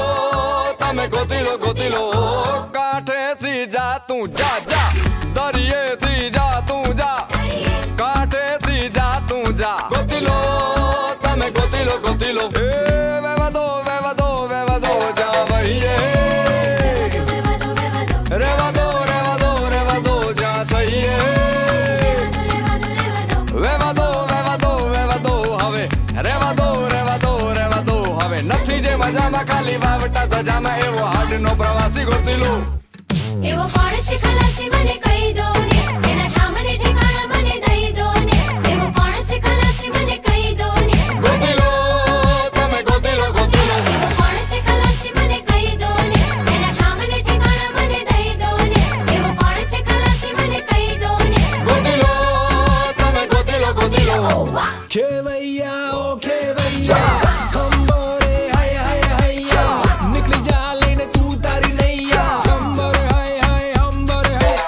તમે ગોતી લો ગોતી લો કાંઠેથી જા તું જા જા દરિયેથી જા તું જા કાંઠેથી જા તું જા ગોતી લો તમે ગોતી લો ગોતી લો એ વેવા દો જા વહીએ રેવા દો જા સહીએ વેવા દો હવે રેવા દો હવે નથી જે મજામાં ખાલી વાવટા ધજામાં એવો હાડનો પ્રવાસી ગોતી લો એવો કોણ છે ખલાસી મને કહી દો ને એના ઠામને ઠેકાણા મને દઈ દો ને એવો કોણ છે ખલાસી મને કહી દો ને ગોતી લો તમે ગોતી લો ગોતી લો એવો કોણ છે ખલાસી મને કહી દો ને એના ઠામને ઠેકાણા મને દઈ દો ને એવો કોણ છે ખલાસી મને કહી દો ને ગોતી લો તમે ગોતી લો ગોતી લો ખેવૈયા ઓ ખેવૈયા કંબરે હાય હાય હૈયા નીકળી જા લઈને તું તારી નૈયા કંબર હાય હાય અંબર હાય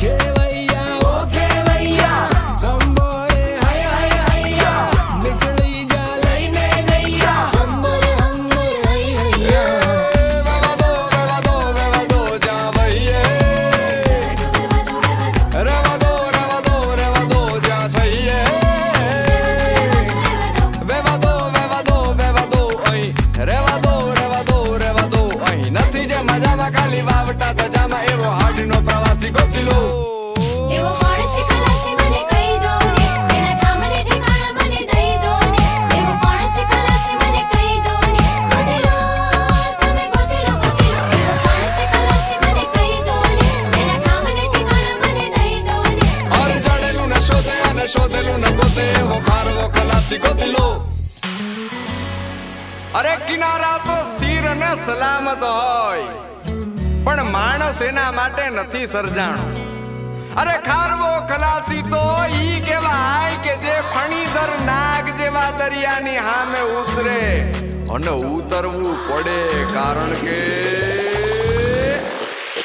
ખેવૈયા ઓ ખેવૈયા કંબરે હાય હાય હૈયા નીકળી જા લઈને નૈયા કંબર હાય હૈયા વેવા દો જા વહીએ રેવા દો જા છઈએ વેવા દો અહીં રેવા દો અહીં નથી જે મજામાં ખાલી વાવટા ધજામાં એવો હાડનો પ્રવાસી ગોતી લો એવો કોણ છે ખલાસી મને કહી દો ને એના ઠામને ઠેકાણા મને દઈ દો ને એવો કોણ છે ખલાસી મને કહી દો ને ગોતી લો તમે ગોતી લો ગોતી લો એવો કોણ છે ખલાસી મને કહી દો ને એના ઠામને ઠેકાણા મને દઈ દો ને ઓર જડેલું ને શોધે અને શોધેલું ને ગોતે એવો ખારવો ખલાસી ગોતી લો અરે કિનારા તો સ્થિર અને સલામત હોય પણ માણસ એના માટે નથી સર્જાણો અરે ખારવો ખલાસી તો ઈ કહેવાય કે જે ફણીધર નાગ જેવા દરિયાની સામે ઉતરે અને ઉતરવું પડે કારણ કે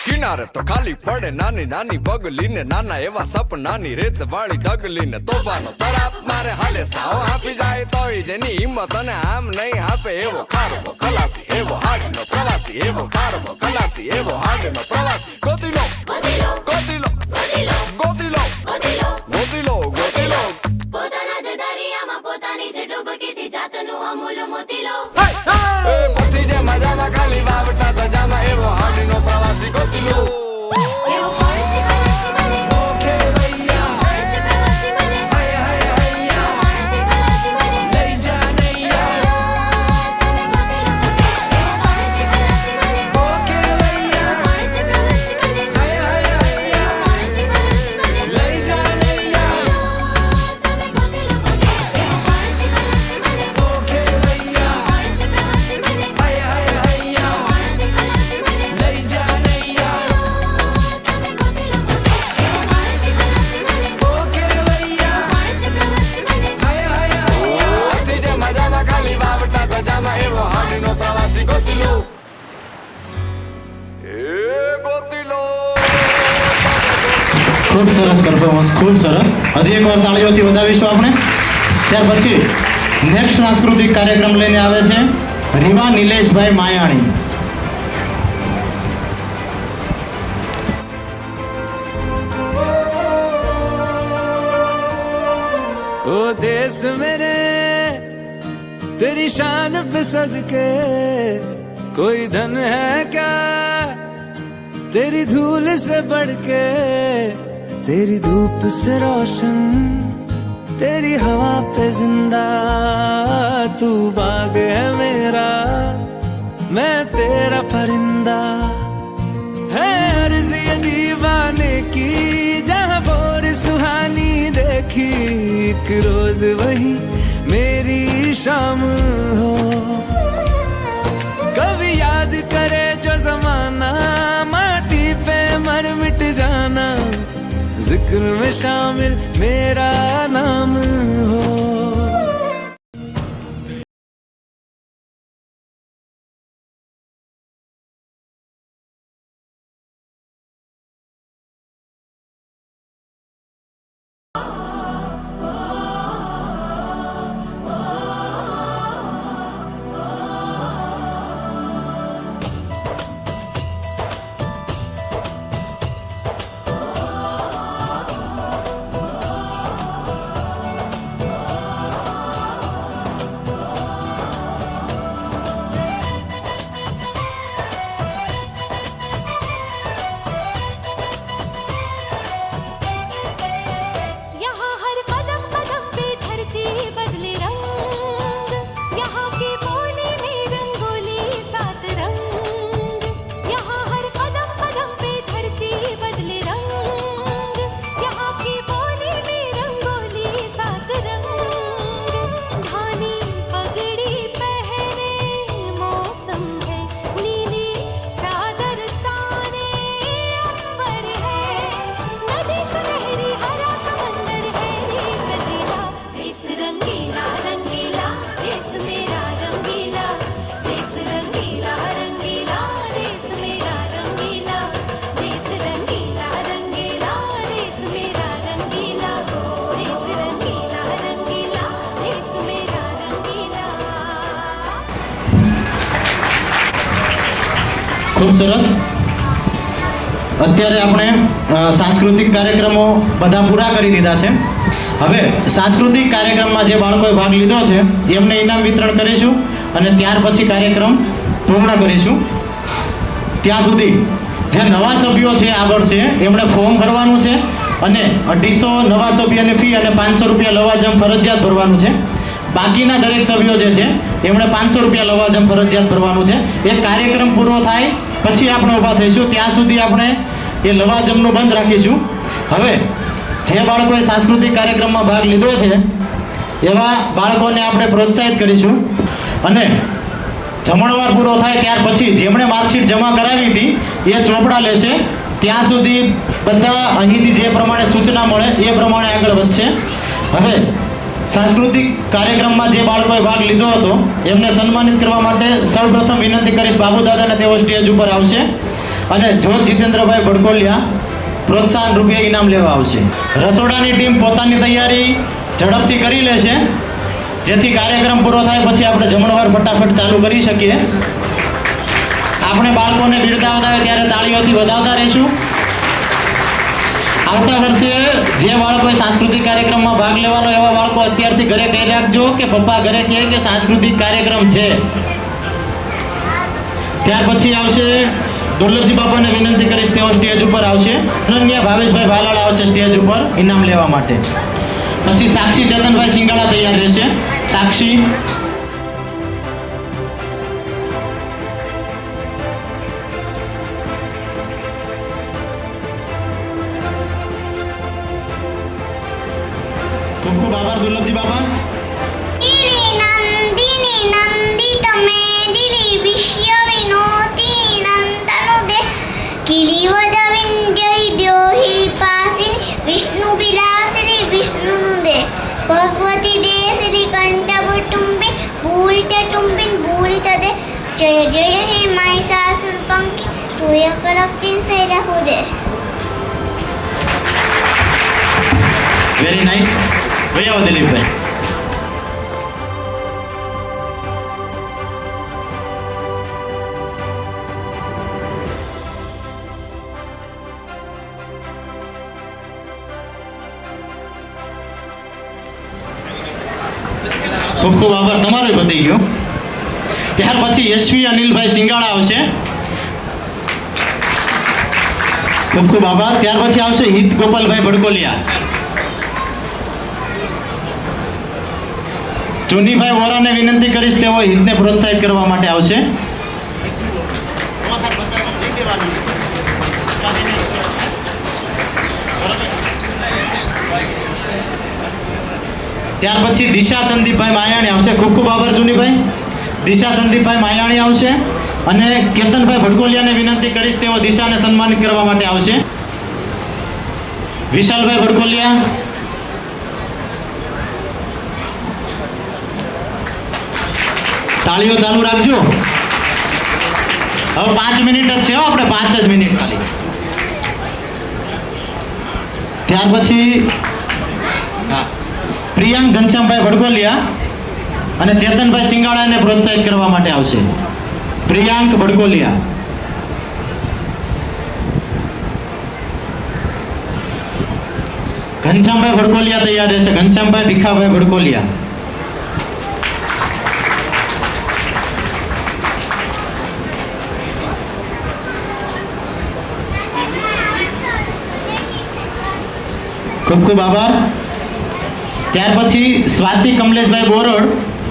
કિનારે તો ખાલી પડે નાની નાની પગલીને નાના એવા સપનાની રેત વાળી ડગલીને તોફાનો તરાપ મારે હાલે સાવ આપી જાય તોય જેની હિંમત અને આમ નહીં આપે એવો ખારવો ખલાસી એવો હાડનો પ્રવાસી એવો ખારવો ખલાસી એવો હાડનો પ્રવાસી ગોતી લો ગોતી લો ગોતી લો ગોતી લો ગોતી લો ગોતી લો ગોતી લો પોતાના જ દરિયામાં પોતાની જ ડૂબકીથી જાતનું અમૂલ મોતી લો એ પતિ જે મજામાં ખાલી વાવટા ધજામાં એવો હાડનો પ્રવાસી ગોતી લો એવો કોણ છે ખલાસી મને ખેવૈયા કોણ છે પ્રવાસી મને હાય હાય હૈયા કોણ છે ખલાસી મને લઈ જા નૈયા તમે ગોતી લો એવો કોણ છે ખલાસી મને ઓ ખેવૈયા કોણ છે પ્રવાસી મને હાય હાય હૈયા કોણ છે ખલાસી મને લઈ જા નૈયા તમે ગોતી લો એવો કોણ છે ખલાસી મને ઓ ખેવૈયા કોણ છે પ્રવાસી મને હાય હાય હૈયા કોણ છે ખલાસી મને લઈ જા નૈયા તમે ગોતી લો એવો કોણ છે ખલાસી મને ઓ ખેવૈયા કોણ છે પ્રવાસી મને હાય હાય હૈયા પતિ જે મજામાં ખાલી વાવટા ધજામાં એવો હાડનો પ્રવાસી ગોતી લો એ ગોતી લો ખૂબ સરસ પરફોર્મન્સ, ખૂબ સરસ. હજી એકવાર તાળીઓથી વધાવીશું આપણે. ત્યાર પછી નેક્સ્ટ સાંસ્કૃતિક કાર્યક્રમ લઈને આવે છે રીવા નિલેશભાઈ માયાણી. ओ देश मेरे तेरी शान पे सदके कोई धन है क्या तेरी धूल से बढ़ के तेरी धूप से रोशन तेरी हवा पे जिंदा तू बाग है मेरा मैं तेरा परिंदा है अर्ज़ ये दीवाने की जहाँ बोर सुहानी देखी एक रोज वही मेरी शाम हो कभी याद करे जो जमाना माटी पे मर मिट जाना जिक्र में शामिल मेरा नाम हो ખૂબ સરસ. અત્યારે આપણે સાંસ્કૃતિક કાર્યક્રમો બધા પૂરા કરી દીધા છે. હવે સાંસ્કૃતિક કાર્યક્રમમાં જે બાળકોએ ભાગ લીધો છે એમને ઇનામ વિતરણ કરીશું અને ત્યાર પછી કાર્યક્રમ પૂર્ણ કરીશું. ત્યાં સુધી જે નવા સભ્યો છે આગળ છે એમણે ફોર્મ ભરવાનું છે અને 250 નવા સભ્યની ફી અને 500 રૂપિયા લવાજમ ફરજિયાત ભરવાનું છે. બાકીના દરેક સભ્યો જે છે એમણે 500 રૂપિયા લવાજમ ફરજિયાત ભરવાનું છે. એ કાર્યક્રમ પૂરો થાય પછી આપણે ઊભા થઈશું. ત્યાં સુધી આપણે એ લવાજમનું બંધ રાખીશું. હવે જે બાળકોએ સાંસ્કૃતિક કાર્યક્રમમાં ભાગ લીધો છે એવા બાળકોને આપણે પ્રોત્સાહિત કરીશું અને જમણવાર પૂરો થાય ત્યાર પછી જેમણે માર્કશીટ જમા કરાવી હતી એ ચોપડા લેશે. ત્યાં સુધી બધા અહીંથી જે પ્રમાણે સૂચના મળે એ પ્રમાણે આગળ વધશે. હવે સાંસ્કૃતિક કાર્યક્રમમાં જે બાળકોએ ભાગ લીધો હતો એમને સન્માનિત કરવા માટે સૌપ્રથમ વિનંતી કરીશ બાબુ દાદાને, તેઓ સ્ટેજ ઉપર આવશે અને જોત જીતેન્દ્રભાઈ ભડકોલિયા પ્રોત્સાહન રૂપે ઇનામ લેવા આવશે. રસોડાની ટીમ પોતાની તૈયારી ઝડપથી કરી લેશે જેથી કાર્યક્રમ પૂરો થાય પછી આપણે જમણવાર ફટાફટ ચાલુ કરી શકીએ. આપણે બાળકોને બિરદાવતા હોય ત્યારે તાળીઓથી વધાવતા રહીશું. આવતા વર્ષે જે બાળકોએ સાંસ્કૃતિક કાર્યક્રમમાં ભાગ લેવાનો એવા બાળકો અત્યારથી ઘરે કહી રાખજો કે પપ્પા ઘરે કહે કે સાંસ્કૃતિક કાર્યક્રમ છે. ત્યાર પછી આવશે દુર્લભજી બાપાને વિનંતી કરીશ, તેઓ સ્ટેજ ઉપર આવશે. અનન્યા ભાવેશભાઈ ભાલાળ આવશે સ્ટેજ ઉપર ઇનામ લેવા માટે. પછી સાક્ષી ચેતનભાઈ સિંગાળા તૈયાર રહેશે. સાક્ષી, ખૂબ ખૂબ આભાર દુર્લભજી બાપા. નંદિની નંદિત મેદિલી વિશ્ય વિનોતી નંદનુદે કિલીવદ વિંધ્યૈદ્યોહિ પાસિની વિષ્ણુ વિલાસિની વિષ્ણુનુદે ભગવતી દેશિલી કંઠભુટુંબિન ભૂલિતટુંબિન ભૂલિતદે જય જય હે મહિષાસુર પંખી તુય કરક્તિન સૈરહુદે. Very nice. ભાઈ આવો દિલીપભાઈ. ખૂબ ખૂબ આભાર, તમારો પતી ગયો. ત્યાર પછી યશવી અનિલભાઈ સિંગાળા આવશે. ખૂબ ખૂબ આભાર. ત્યાર પછી આવશે હિત ગોપાલભાઈ ભડકોલિયા. ચુનીભાઈ વોરાને વિનંતી કરીશ, તેઓ હિતને પ્રોત્સાહિત કરવા માટે આવશે. ત્યાર પછી દિશા સંદીપભાઈ માયાણી આવશે. ખૂબ ખૂબ આભાર ચુનીભાઈ. દિશા સંદીપભાઈ માયાણી આવશે અને કેતનભાઈ ભડકોલિયાને વિનંતી કરીશ, તેઓ દિશાને સન્માનિત કરવા માટે આવશે. વિશાલભાઈ ભડકોલિયા, તાળીઓ ચાલુ રાખજો. હવે 5 મિનિટ જ છે, આપણે 5 જ મિનિટ ખાલી. ત્યાર પછી પ્રિયાંક ઘનશ્યામભાઈ ભડકોલિયા અને ચેતનભાઈ સિંગાળાને પ્રોત્સાહિત કરવા માટે આવશે. પ્રિયાંક ભડકોલિયા, ઘનશ્યામભાઈ ભડકોલિયા તૈયાર રહેશે. ઘનશ્યામભાઈ ભીખાભાઈ ભડકોલિયા. ખૂબ ખૂબ આભાર. ત્યાર પછી સ્વાતિ કમલેશભાઈ બોરડ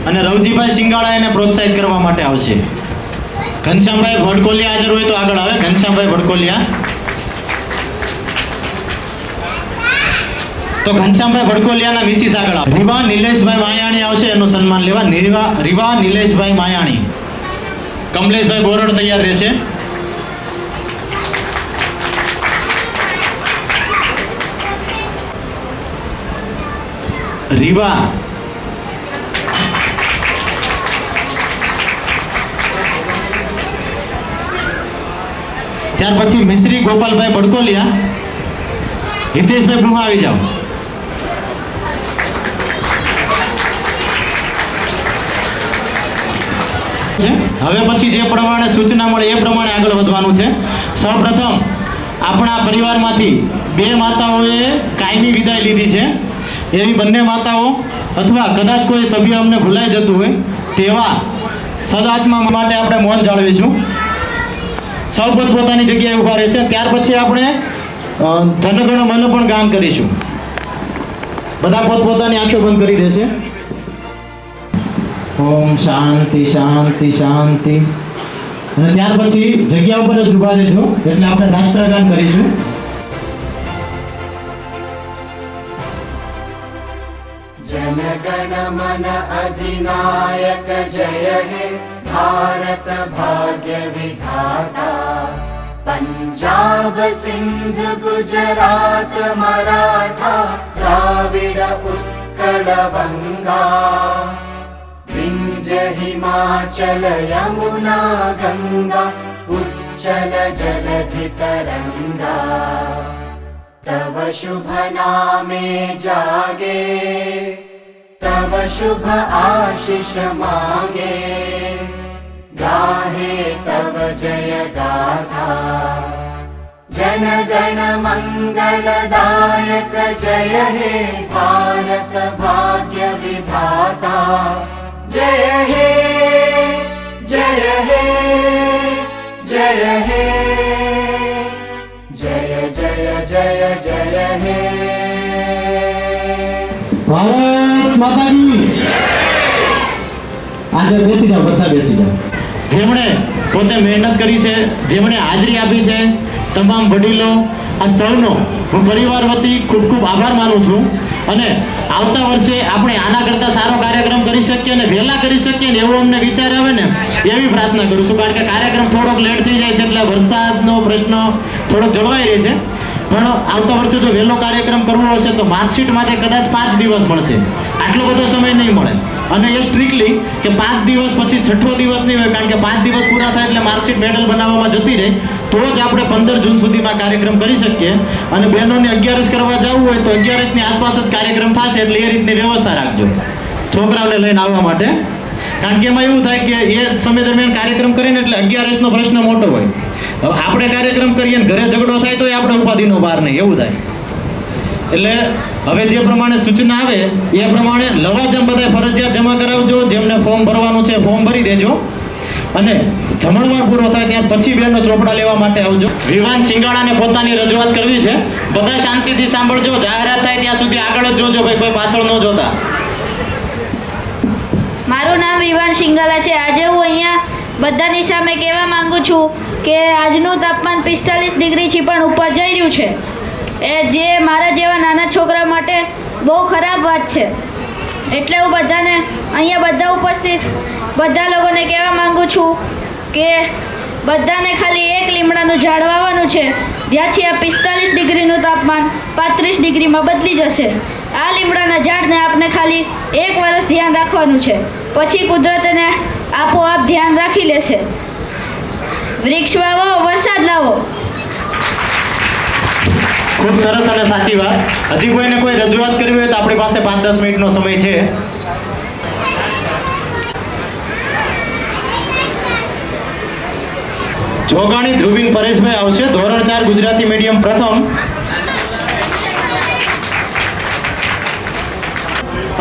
અને રવજીભાઈ સિંગાળા એને પ્રોત્સાહિત કરવા માટે આવશે. ઘનશ્યામભાઈ ભડકોલિયા હાજર હોય તો આગળ આવે. ઘનશ્યામભાઈ ભડકોલિયા. તો ઘનશ્યામભાઈ ભડકોલિયાના મિસિસ આગળ આવે. રીવા નિલેશભાઈ માયાણી આવશે એનું સન્માન લેવા. રીવા નિલેશભાઈ માયાણી. કમલેશભાઈ બોરડ તૈયાર રહેશે. રીવા, ત્યાર પછી મિસ્ત્રી ગોપાલભાઈ ભડકોલિયા. હિતેશભાઈ બ્રુહા આવી જાઓ. હવે પછી જે પ્રમાણે સૂચના મળે એ પ્રમાણે આગળ વધવાનું છે. સૌપ્રથમ આપણા પરિવારમાંથી 2 માતાઓએ કાયમી વિદાય લીધી છે. એવી બંને માતાઓ અથવા કદાચ કોઈ સભ્ય અમને ભૂલાઈ જતું હોય તેવા સદાત્મા માટે આપણે મૌન જાળવીશું. સૌ પોતપોતાની જગ્યાએ ઊભા રહેશે. ત્યાર પછી આપણે જનગણ મન પણ ગાન કરીશું. બધા પોતપોતાની આંખો બંધ કરી દેશે. ઓમ શાંતિ શાંતિ શાંતિ. અને ત્યાર પછી જગ્યા ઉપર જ ઊભા રહેજો એટલે આપણે રાષ્ટ્રગાન કરીશું. जनगण मन अधिनायक जय हे भारत भाग्य विधाता पंजाब सिंध गुजरात मराठा द्राविड उत्कल गंगा विंध्य हिमाचल यमुना गंगा उच्चल जलधि तरंगा तव शुभ नामे जागे तव शुभ आशीष मांगे गाहे तव जय गाथा जन गण मंगलदायक जय हे भारत भाग्य विधाता जय हे जय हे जय हे जय जय जय जय हे ભારત માતા કી. આજે બેસી જાઓ, બધા બેસી જાઓ. જેમણે પોતે મહેનત કરી છે, જેમણે હાજરી આપી છે, તમામ વડીલો, આ સૌનો હું પરિવાર વતી ખૂબ ખૂબ આભાર માનું છું. અને આવતા વર્ષે આપણે આના કરતાં સારો કાર્યક્રમ કરી શકીએ અને વહેલા કરી શકીએ ને એવો અમને વિચાર આવે ને એવી પ્રાર્થના કરું છું. કારણ કે કાર્યક્રમ થોડોક લેટ થઈ જાય છે એટલે વરસાદનો પ્રશ્ન થોડોક જળવાઈ રહે છે. પણ આવતા વર્ષે જો વહેલો કાર્યક્રમ કરવો હશે તો માર્કશીટ માટે કદાચ 5 દિવસ મળશે. આટલો બધો સમય નહીં મળે. અને એ સ્ટ્રિક્ટલી કે 5 દિવસ પછી 6ઠો દિવસ નહીં હોય. કારણ કે 5 દિવસ પૂરા થાય એટલે માર્કશીટ મેડલ બનાવવામાં જતી રહે. તો જ આપણે 15 જૂન સુધીમાં કાર્યક્રમ કરી શકીએ. અને બહેનોને 11 કરવા જવું હોય તો 11ની આસપાસ જ કાર્યક્રમ થશે. એટલે એ રીતની વ્યવસ્થા રાખજો છોકરાઓને લઈને આવવા માટે. કારણ કે એમાં એવું થાય કે એ સમય દરમિયાન કાર્યક્રમ કરીને એટલે 11નો પ્રશ્ન મોટો હોય. હવે આપણે કાર્યક્રમ કરીએ ને ઘરે ઝઘડો થાય તો એ આપણે ઉપાધિનો બહાર નહીં એવું થાય. એટલે હવે જે પ્રમાણે સૂચના આવે એ પ્રમાણે લવાજમ બધા ફરજિયાત જમા કરાવજો. જેમને ફોર્મ ભરવાનું છે ફોર્મ ભરી દેજો. અને જમણવાર પૂરો થાય ત્યાર પછી બેનો ચોપડા લેવા માટે આવજો. વિવાન સિંગાડાને પોતાની રજૂઆત કરવી છે. બધા શાંતિથી સાંભળજો. જાહેરાત થાય ત્યાં સુધી આગળ જ જોજો ભાઈ, કોઈ પાછળ ન જોતા. મારું નામ વિવાન સિંગાલા છે. આજે હું અહીંયા બધાની સામે કહેવા માંગુ છું કે આજનું તાપમાન 45 ડિગ્રીથી પણ ઉપર જઈ રહ્યું છે. એ જે મારા જેવા નાના છોકરા માટે બહુ ખરાબ વાત છે. એટલે હું બધાને અહીંયા બધા ઉપસ્થિત બધા લોકોને કહેવા માંગુ છું કે બધાને ખાલી એક લીમડાનું ઝાડ વાવવાનું છે. જ્યાંથી આ 45 ડિગ્રીનું તાપમાન 35 ડિગ્રીમાં બદલી જશે. આ લીમડાના ઝાડને આપણે ખાલી 1 વર્ષ ધ્યાન રાખવાનું છે. પછી કુદરત એને આપોઆપ ધ્યાન રાખી લેશે. વૃક્ષ વાવો, વરસાદ લાવો. ખૂબ સરસ અને સાચી વાત. હજી કોઈને કોઈ રજૂઆત કરવી હોય તો આપણી પાસે 5-10 મિનિટનો સમય છે. જોગાણી ધ્રુવીન પરેશભાઈ આવશે, ધોરણ 4 ગુજરાતી મીડિયમ પ્રથમ.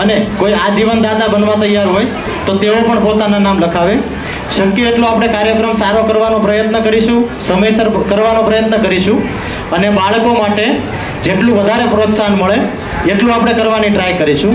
અને કોઈ આજીવન દાતા બનવા તૈયાર હોય તો તેઓ પણ પોતાના નામ લખાવે. શક્ય એટલો આપણે કાર્યક્રમ સારો કરવાનો પ્રયત્ન કરીશું, સમયસર કરવાનો પ્રયત્ન કરીશું. અને બાળકો માટે જેટલું વધારે પ્રોત્સાહન મળે એટલું આપણે કરવાની ટ્રાય કરીશું.